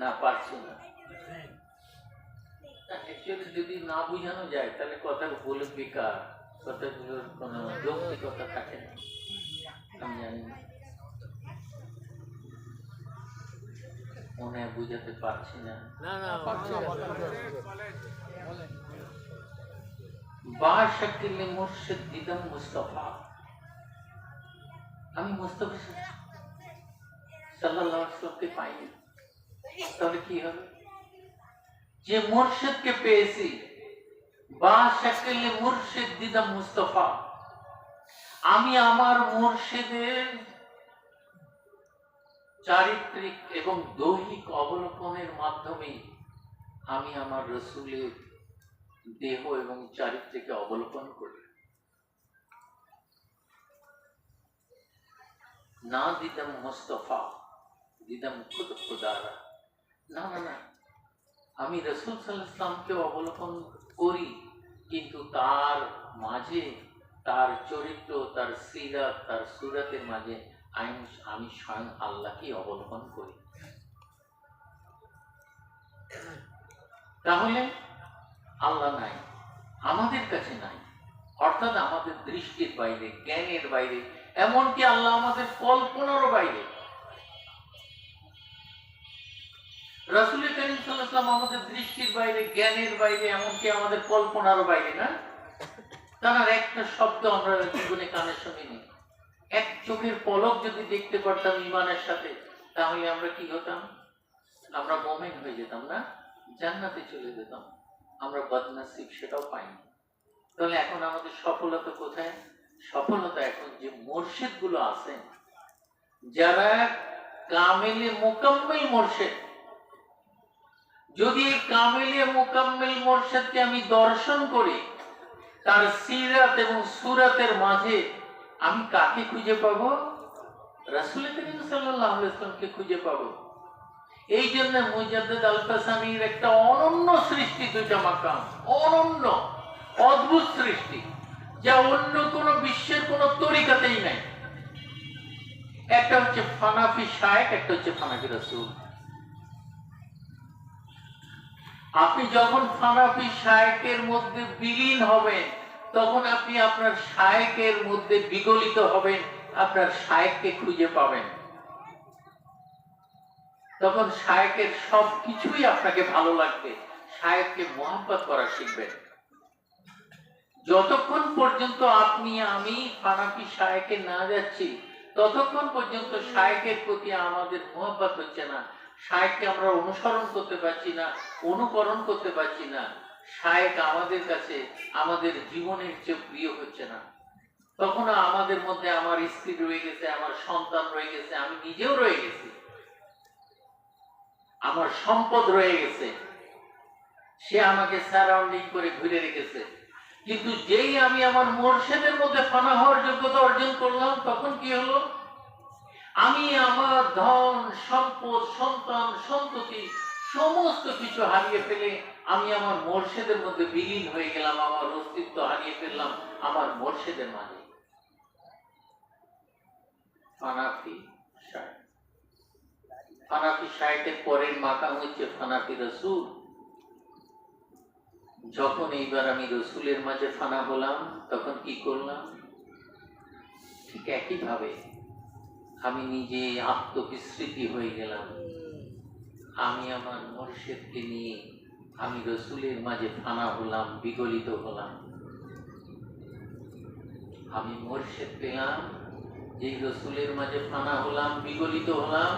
না পারছি না? অ্যাকচুয়ালি যদি না বোঝানো যায় তাহলে কথা বলে বেকার, কথাগুলোর কোনো যৌক্তিকতা থাকে না। আমি জানি না, মনে হয় বুঝাতে পারছি না। বাশাক্কিল মুর্শিদ দিদম মুস্তফা, আমি মুস্তাফা সাল্লাল্লাহু আলাইহি ওয়াসাল্লামকে পাইনি, তাহলে কি হবে? যে মুর্শিদকে পেয়েছি, বাশাক্কিল মুর্শিদ দিদম মুস্তফা, আমি আমার মুর্শিদের চারিত্রিক এবং দৈহিক অবলোকনের মাধ্যমে আমি আমার রসুলের দেহ এবং চারিত্রিকে অবলোকন করি। না দিদম মুস্তফা দিদম খুদ খুদারা, না না না, আমি রসুল সাল্লাল্লাহু আলাইহি ওয়াসাল্লামকে অবলোকন করি, কিন্তু তার মাঝে তার চরিত্র, তার সিরাত, তার সুরাতের মাঝে আমি স্বয়ং আল্লাহকে অবলোকন করি। তাহলে আল্লাহ নাই, আমাদের কাছে নাই, অর্থাৎ আমাদের দৃষ্টির বাইরে, জ্ঞানের বাইরে, এমনকি আল্লাহ আমাদের কল্পনারও বাইরে। রাসূল কারীম সাল্লাল্লাহু আলাইহি ওয়াসাল্লাম আমাদের দৃষ্টির বাইরে, জ্ঞানের বাইরে, এমনকি আমাদের কল্পনারও বাইরে না? তার একটা শব্দ আমরা জীবনে কানে শুনিনি। এক চোখের পলক যদি দেখতে পারতাম ঈমানের সাথে, তাহলে আমরা কি হতাম? আমরা মুমিন হয়ে যেতাম না, জান্নাতে চলে যেতাম। আমরা বদনসিব, সেটাও পাইনি। তাহলে এখন আমাদের সফলতা কোথায়? সফলতা এখন যে মুর্শিদ গুলো আছেন, যারা কামেলে মুকাম্মিল মুর্শিদ, যদি এই কামেলে মুকাম্মিল মুর্শিদকে আমি দর্শন করি, তার সিরাত এবং সুরাতের মাঝে আমি কাকে খুঁজে পাবো? রাসূল কারীম সাল্লাল্লাহু আলাইহি ওয়াসাল্লামকে খুঁজে পাবো। এই জন্য মুজাদ্দিদ আল-কাসামির একটা অনন্য সৃষ্টি, দুইটা মাকাম, অনন্য অদ্ভুত সৃষ্টি, যা অন্য কোন বিশ্বের কোন তরিকাতেই নাই। একটা হচ্ছে ফানাফি শায়েখ, একটা হচ্ছে ফানাফি রাসূল। আপনি যখন ফানাফি শায়েখের মধ্যে বিলীন হবেন, তখন আপনি আপনার শায়েখের মধ্যে বিগলিত হবেন, আপনার শায়েখকে খুঁজে পাবেন। তখন শায়েখের সবকিছুই আপনাকে ভালো লাগবে, শায়েখকে মোহাব্বত করা শিখবেন। যতক্ষণ পর্যন্ত আপনি আমি ফানাফি শায়েখে না যাচ্ছি, ততক্ষণ পর্যন্ত শায়েখের প্রতি আমাদের মোহাব্বত হচ্ছে না, শায়েখকে আমরা অনুসরণ করতে পারছি না, অনুকরণ করতে পারছি না। শায়েখ আমাদের কাছে আমাদের জীবনের চেয়ে প্রিয় হচ্ছে না। তখন আমাদের মধ্যে আমার স্ত্রী রয়ে গেছে, আমার সন্তান রয়ে গেছে, আমি নিজেও রয়ে গেছি, আমার সম্পদ রয়ে গেছে, সে আমাকে সারাউন্ডিং করে ঘুরে রেখেছে। কিন্তু যেই আমি আমার মুর্শিদের মধ্যে ফানা হওয়ার যোগ্যতা অর্জন করলাম, তখন কি হলো? আমি আমার ধন সম্পদ, সন্তান সন্ততি সমস্ত কিছু হারিয়ে ফেলে আমি আমার মুর্শিদের মধ্যে বিলীন হয়ে গেলাম, আমার অস্তিত্ব হারিয়ে ফেললাম আমার মুর্শিদের মাঝে। ফানাফি শায়েখ, ফানাফি শায়েখের পরের মাকাম হচ্ছে ফানাফি রাসূল। যখন এইবার আমি রসুলের মাঝে ফানা হলাম, তখন কি করলাম? ঠিক একই ভাবে আমি নিজে আত্মবিস্মৃতি হয়ে গেলাম। আমি আমার মুর্শিদকে নিয়ে আমি রসুলের মাঝে ফানা হলাম, বিগলিত হলাম। আমি মুর্শিদ পেলাম, যে রসুলের মাঝে ফানা হলাম, বিগলিত হলাম,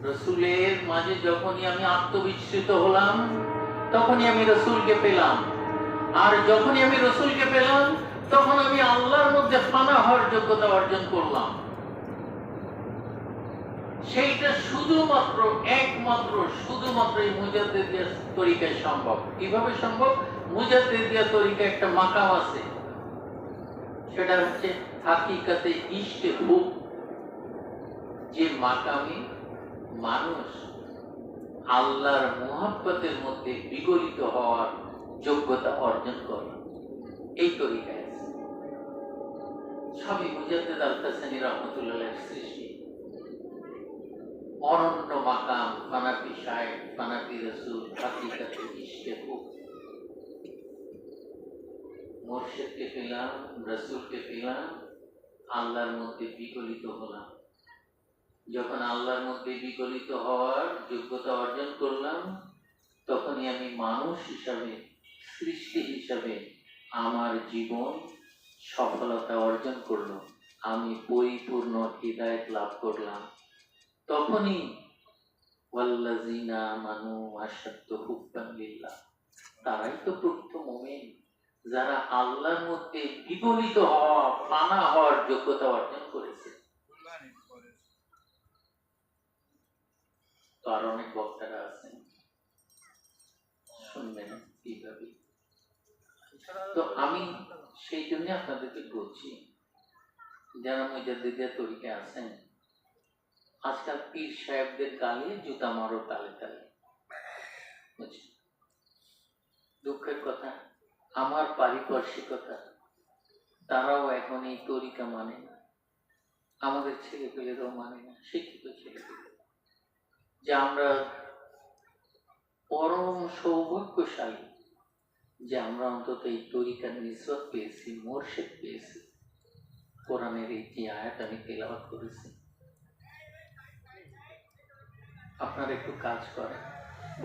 রসুলের মাঝে যখনই আমি আত্মবিস্মৃত হলাম, তখনই আমি রসুলকে পেলাম। আর যখনই আমি রসুলকে পেলাম, তখন আমি আল্লাহর মধ্যে ফানা হওয়ার যোগ্যতা অর্জন করলাম। সেইটা শুধুমাত্র এই মুজাদ্দিদিয়া তরিকায় সম্ভব। কিভাবে সম্ভব? মুজাদ্দিদিয়া তরিকা একটা মাকাম আছে, সেটা হচ্ছে হাকিকাতে ইশকে হুব, যে মাকামে মানুষ আল্লাহর মুহাব্বতের মধ্যে বিগলিত হওয়ার যোগ্যতা অর্জন করে। এই তরিকায় আছে। সবই মুজাদ্দিদ আল কাসেমি রাহমাতুল্লাহ সৃষ্টি। অনন্য মাকাম, ফানাফি শায়েখ, ফানাফি রসুল, হাকিকাতে ইশকে হুব। মুর্শিদকে পেলাম, রসুলকে পেলাম, আল্লাহর মধ্যে বিগলিত হলাম। যখন আল্লাহর মধ্যে বিগলিত হওয়ার যোগ্যতা অর্জন করলাম, তখনই আমি মানুষ হিসাবে, সৃষ্টি হিসাবে আমার জীবন সফলতা অর্জন করলো। আমি পরিপূর্ণ হিদায়াত লাভ করলাম। তখনই ওয়াল্লাযিনা আমানু আশাদ্দু হুব্বান লিল্লাহ, তারাই তো প্রকৃত মুমিন, যারা আল্লাহর মধ্যে বিগলিত হওয়া, ফানা হওয়ার যোগ্যতা অর্জন করেছে। তো আর অনেক বক্তারা আছেন, শুনবেন কিভাবে। তো আমি সেই জন্য আপনাদেরকে বলছি, যারা মুজাদ্দিদিয়া তরিকায় আছেন, আজকাল পীর সাহেবদের গালে জুতা মারো তালে তালে। দুঃখের কথা, আমার পারিপার্শ্বিকতা, তারাও এখন এই তরিকা মানে না। আমাদের ছেলে পেলেরাও মানে না, শিক্ষিত ছেলে পেলে। যে আমরা পরম সৌভাগ্যশালী যে আমরা অন্তত এই তরিকার নিসবত পেয়েছি, মুর্শিদ পেয়েছি। কোরআনের এই যে আয়াত আমি তেলাওয়াত করেছি, আপনারা একটু কাজ করেন।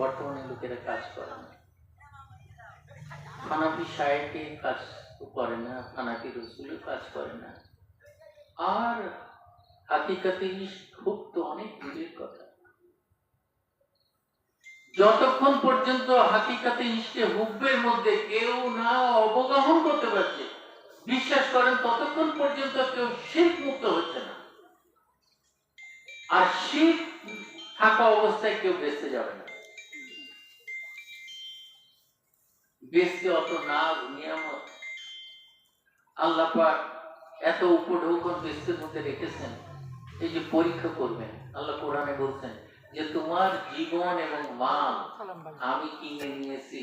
বর্তমানে লোকেরা কাজ করে না, ফানাফি শায়েখে কাজ করে না, ফানাফি রসুলও কাজ করে না। আর হাকিকাতে খুব তো অনেক দূরের কথা। যতক্ষণ পর্যন্ত হাকিকাতে ইশকে হুব্বের মধ্যে কেউ না অবগাহন করতে পারছে, বিশ্বাস করেন, ততক্ষণ পর্যন্ত কেউ শিরক মুক্ত হচ্ছে না। আর শিরক থাকা অবস্থায় কেউ বেঁচতে যাবে না। বেঁচতে অত নাজ নিয়ামত আল্লাহ পাক এত উপঢৌকন বেঁচতের মধ্যে রেখেছেন। এই যে পরীক্ষা করবেন, আল্লাহ কোরআনে বলছেন যে তোমার জীবন এবং মাল আমি কিনে নিয়েছি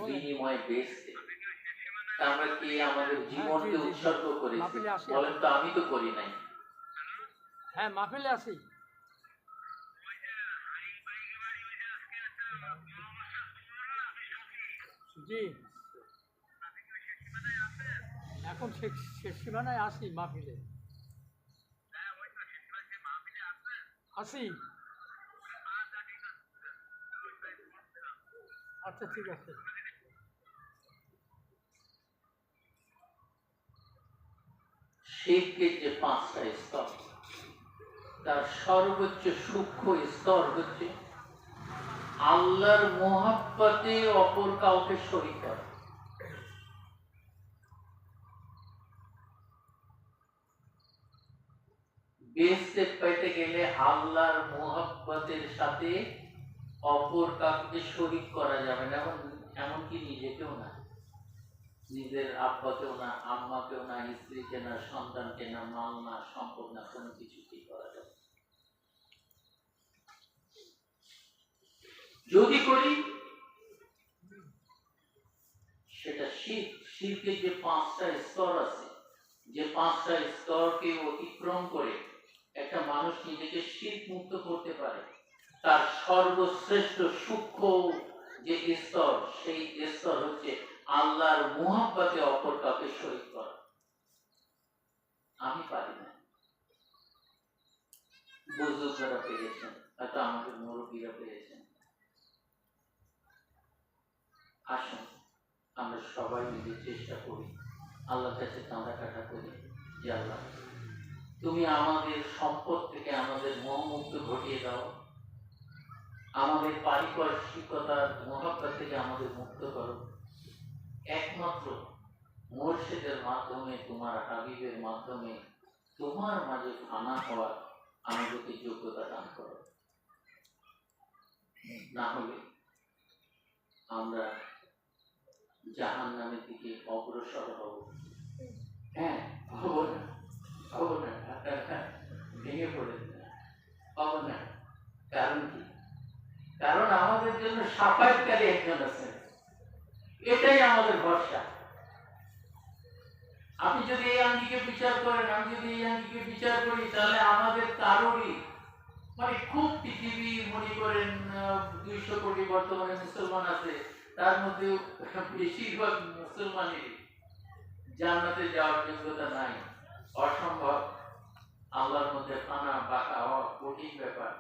বিনিময়ে বেচতে। আমরা কি আমাদের জীবনকে উৎসর্গ করেছি? বলেন তো, আমি তো করি নাই। হ্যাঁ, মাহফিলে আছি। জি, এখন শেষ সীমানায় আসি, মাহফিলে আসি। আচ্ছা, ঠিক আছে। শিরকের যে পাঁচটা স্তর, তার সর্বোচ্চ সূক্ষ্ম স্তর হচ্ছে আল্লাহর মুহাব্বতে অপর কাউকে শরীক করা। বেহেশতে পেতে গেলে আল্লাহর মুহাব্বতের সাথে অপর কাউকে শরীক করা যাবে না, এমনকি নিজেকেও না, নিজের আব্বাকেও না, আম্মাকেও না, স্ত্রীকে না, সন্তানকে না, মাল না, সম্পদ না, কোনো কিছুকেই করা যাবে। যদি করি সেটা শিরক। শিরকের যে পাঁচটা স্তর আছে, যে পাঁচটা স্তরকে অতিক্রম করে একটা মানুষ নিজেকে শিরক মুক্ত করতে পারে, তার সর্বশ্রেষ্ঠ সূক্ষ্ম যে স্তর, সেই স্তর হচ্ছে আল্লাহর মুহাব্বতে অপর কাউকে শরীক করা। আমি পারি না, বুজুর্গরা পেরেছেন, হয়তো আমাদের মুরব্বীরা পেরেছেন। আসুন আমরা সবাই মিলে চেষ্টা করি, আল্লাহর কাছে কাঁদাকাটা করি যে আল্লাহ, তুমি আমাদের সম্পদ থেকে আমাদের মোহমুক্ত ঘটিয়ে দাও। আমাদের পারিপার্শ্বিকতার মহাব্বত থেকে আমাদের মুক্ত করো। একমাত্র মুর্শিদের মাধ্যমে, তোমার হাবিবের মাধ্যমে তোমার মাঝে ফানা হওয়ার আমাদেরকে যোগ্যতা দান করো। না হলে আমরা জাহান্নামের দিকে অগ্রসর হব। হ্যাঁ, হব না, হব না, ভেঙে পড়ে হব না। কারণ কি? কারণ আমাদের জন্য সাফায়াতকারী একজন আছেন, এটাই আমাদের ভরসা। আপনি যদি এই আঙ্গিকে বিচার করেন, আমি যদি এই আঙ্গিকে বিচার করি, তাহলে আমাদের কারোরই মানে খুব পৃথিবী মনে করেন 200 কোটি বর্তমানে মুসলমান আছে, তার মধ্যে বেশিরভাগ মুসলমানের জান্নাতে যাওয়ার যোগ্যতা নাই, অসম্ভব। আল্লাহর মধ্যে ফানা বাঁকা হওয়া কঠিন ব্যাপার।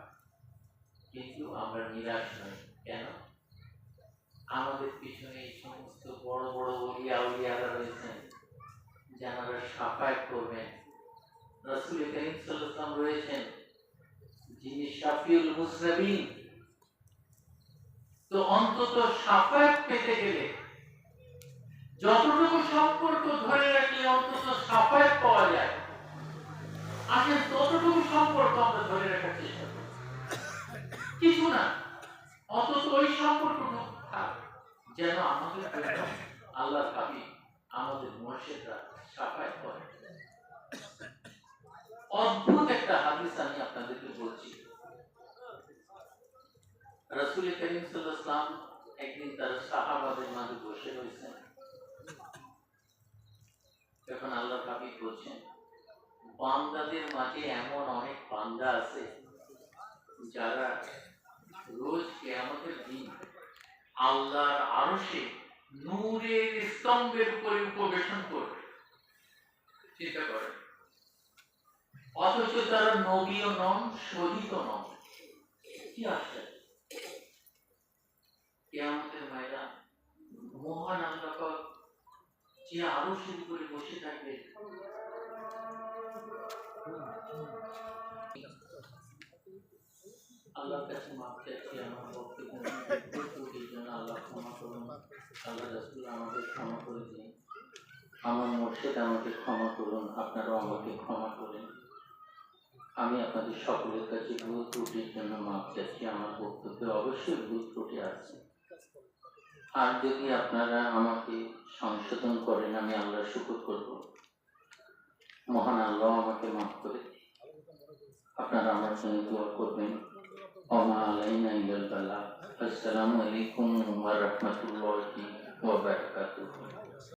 কিন্তু আমরা নিরাশ নই। কেন? আমাদের পিছনে এই সমস্ত বড় বড় ওলিয়া উলিয়ারা রয়েছেন, যারা সাফায়াত করবেন। রাসূল কারীম সাল্লাল্লাহু আলাইহি ওয়াসাল্লাম রয়েছেন, যিনি শাফিউল মুজনিবিন। তো অন্তত সাফায়াত পেতে গেলে যতটুকু সম্পর্ক ধরে রাখলে অন্তত সাফায়াত পাওয়া যায়, আসলে ততটুকু সম্পর্ক আমরা ধরে রাখার চেষ্টা করি। কিছু না, অন্তত ওই সম্পর্কটুকু থাক, যেন আমাদের জন্য আল্লাহর হাবিব, আমাদের মুর্শিদরা সাফায়াত করে। অদ্ভুত একটা হাদিস আমি আপনাদেরকে বলছি। রাসূল কারীম সাল্লাল্লাহু আলাইহি ওয়াসাল্লাম একদিন তার সাহাবাদের মাঝে বসে রয়েছেন। তখন আল্লাহর হাবিব বলছেন, বান্দাদের মাঝে এমন অনেক বান্দা আছে যারা রোজ কিয়ামতের দিন আল্লাহর আরশে নূরের স্তম্ভের উপরে উপবেশন করবে। চিন্তা করেন, অথচ তারা নবীও নন, শহীদও নন। কি আশ্চর্য! কিয়ামতের ময়দান মহান আল্লাহ পাক যে আরশের উপরে বসে থাকবে, আল্লাহর কাছে মাফ চাইছি আমার বক্তব্যের জন্য। আল্লাহ ক্ষমা করুন, আল্লাহ রাসূল আমাদের ক্ষমা করে দিন, আমার মুর্শিদ আমাকে ক্ষমা করুন, আপনারাও আমাকে ক্ষমা করেন। আমি আপনাদের সকলের কাছে ভুল ত্রুটির জন্য মাফ চাইছি। আমার বক্তব্যে অবশ্যই ভুল ত্রুটি আছে, আর যদি আপনারা আমাকে সংশোধন করেন, আমি আল্লাহর শুকর করব। মহান আল্লাহ আমাকে মাফ করে দিন। আপনারা আমার জন্য দোয়া করবেন। ওমা আলাইনা ইল্লাল বালাগ। আসসালামু আলাইকুম ওয়া রাহমাতুল্লাহি ওয়া বারাকাতুহু।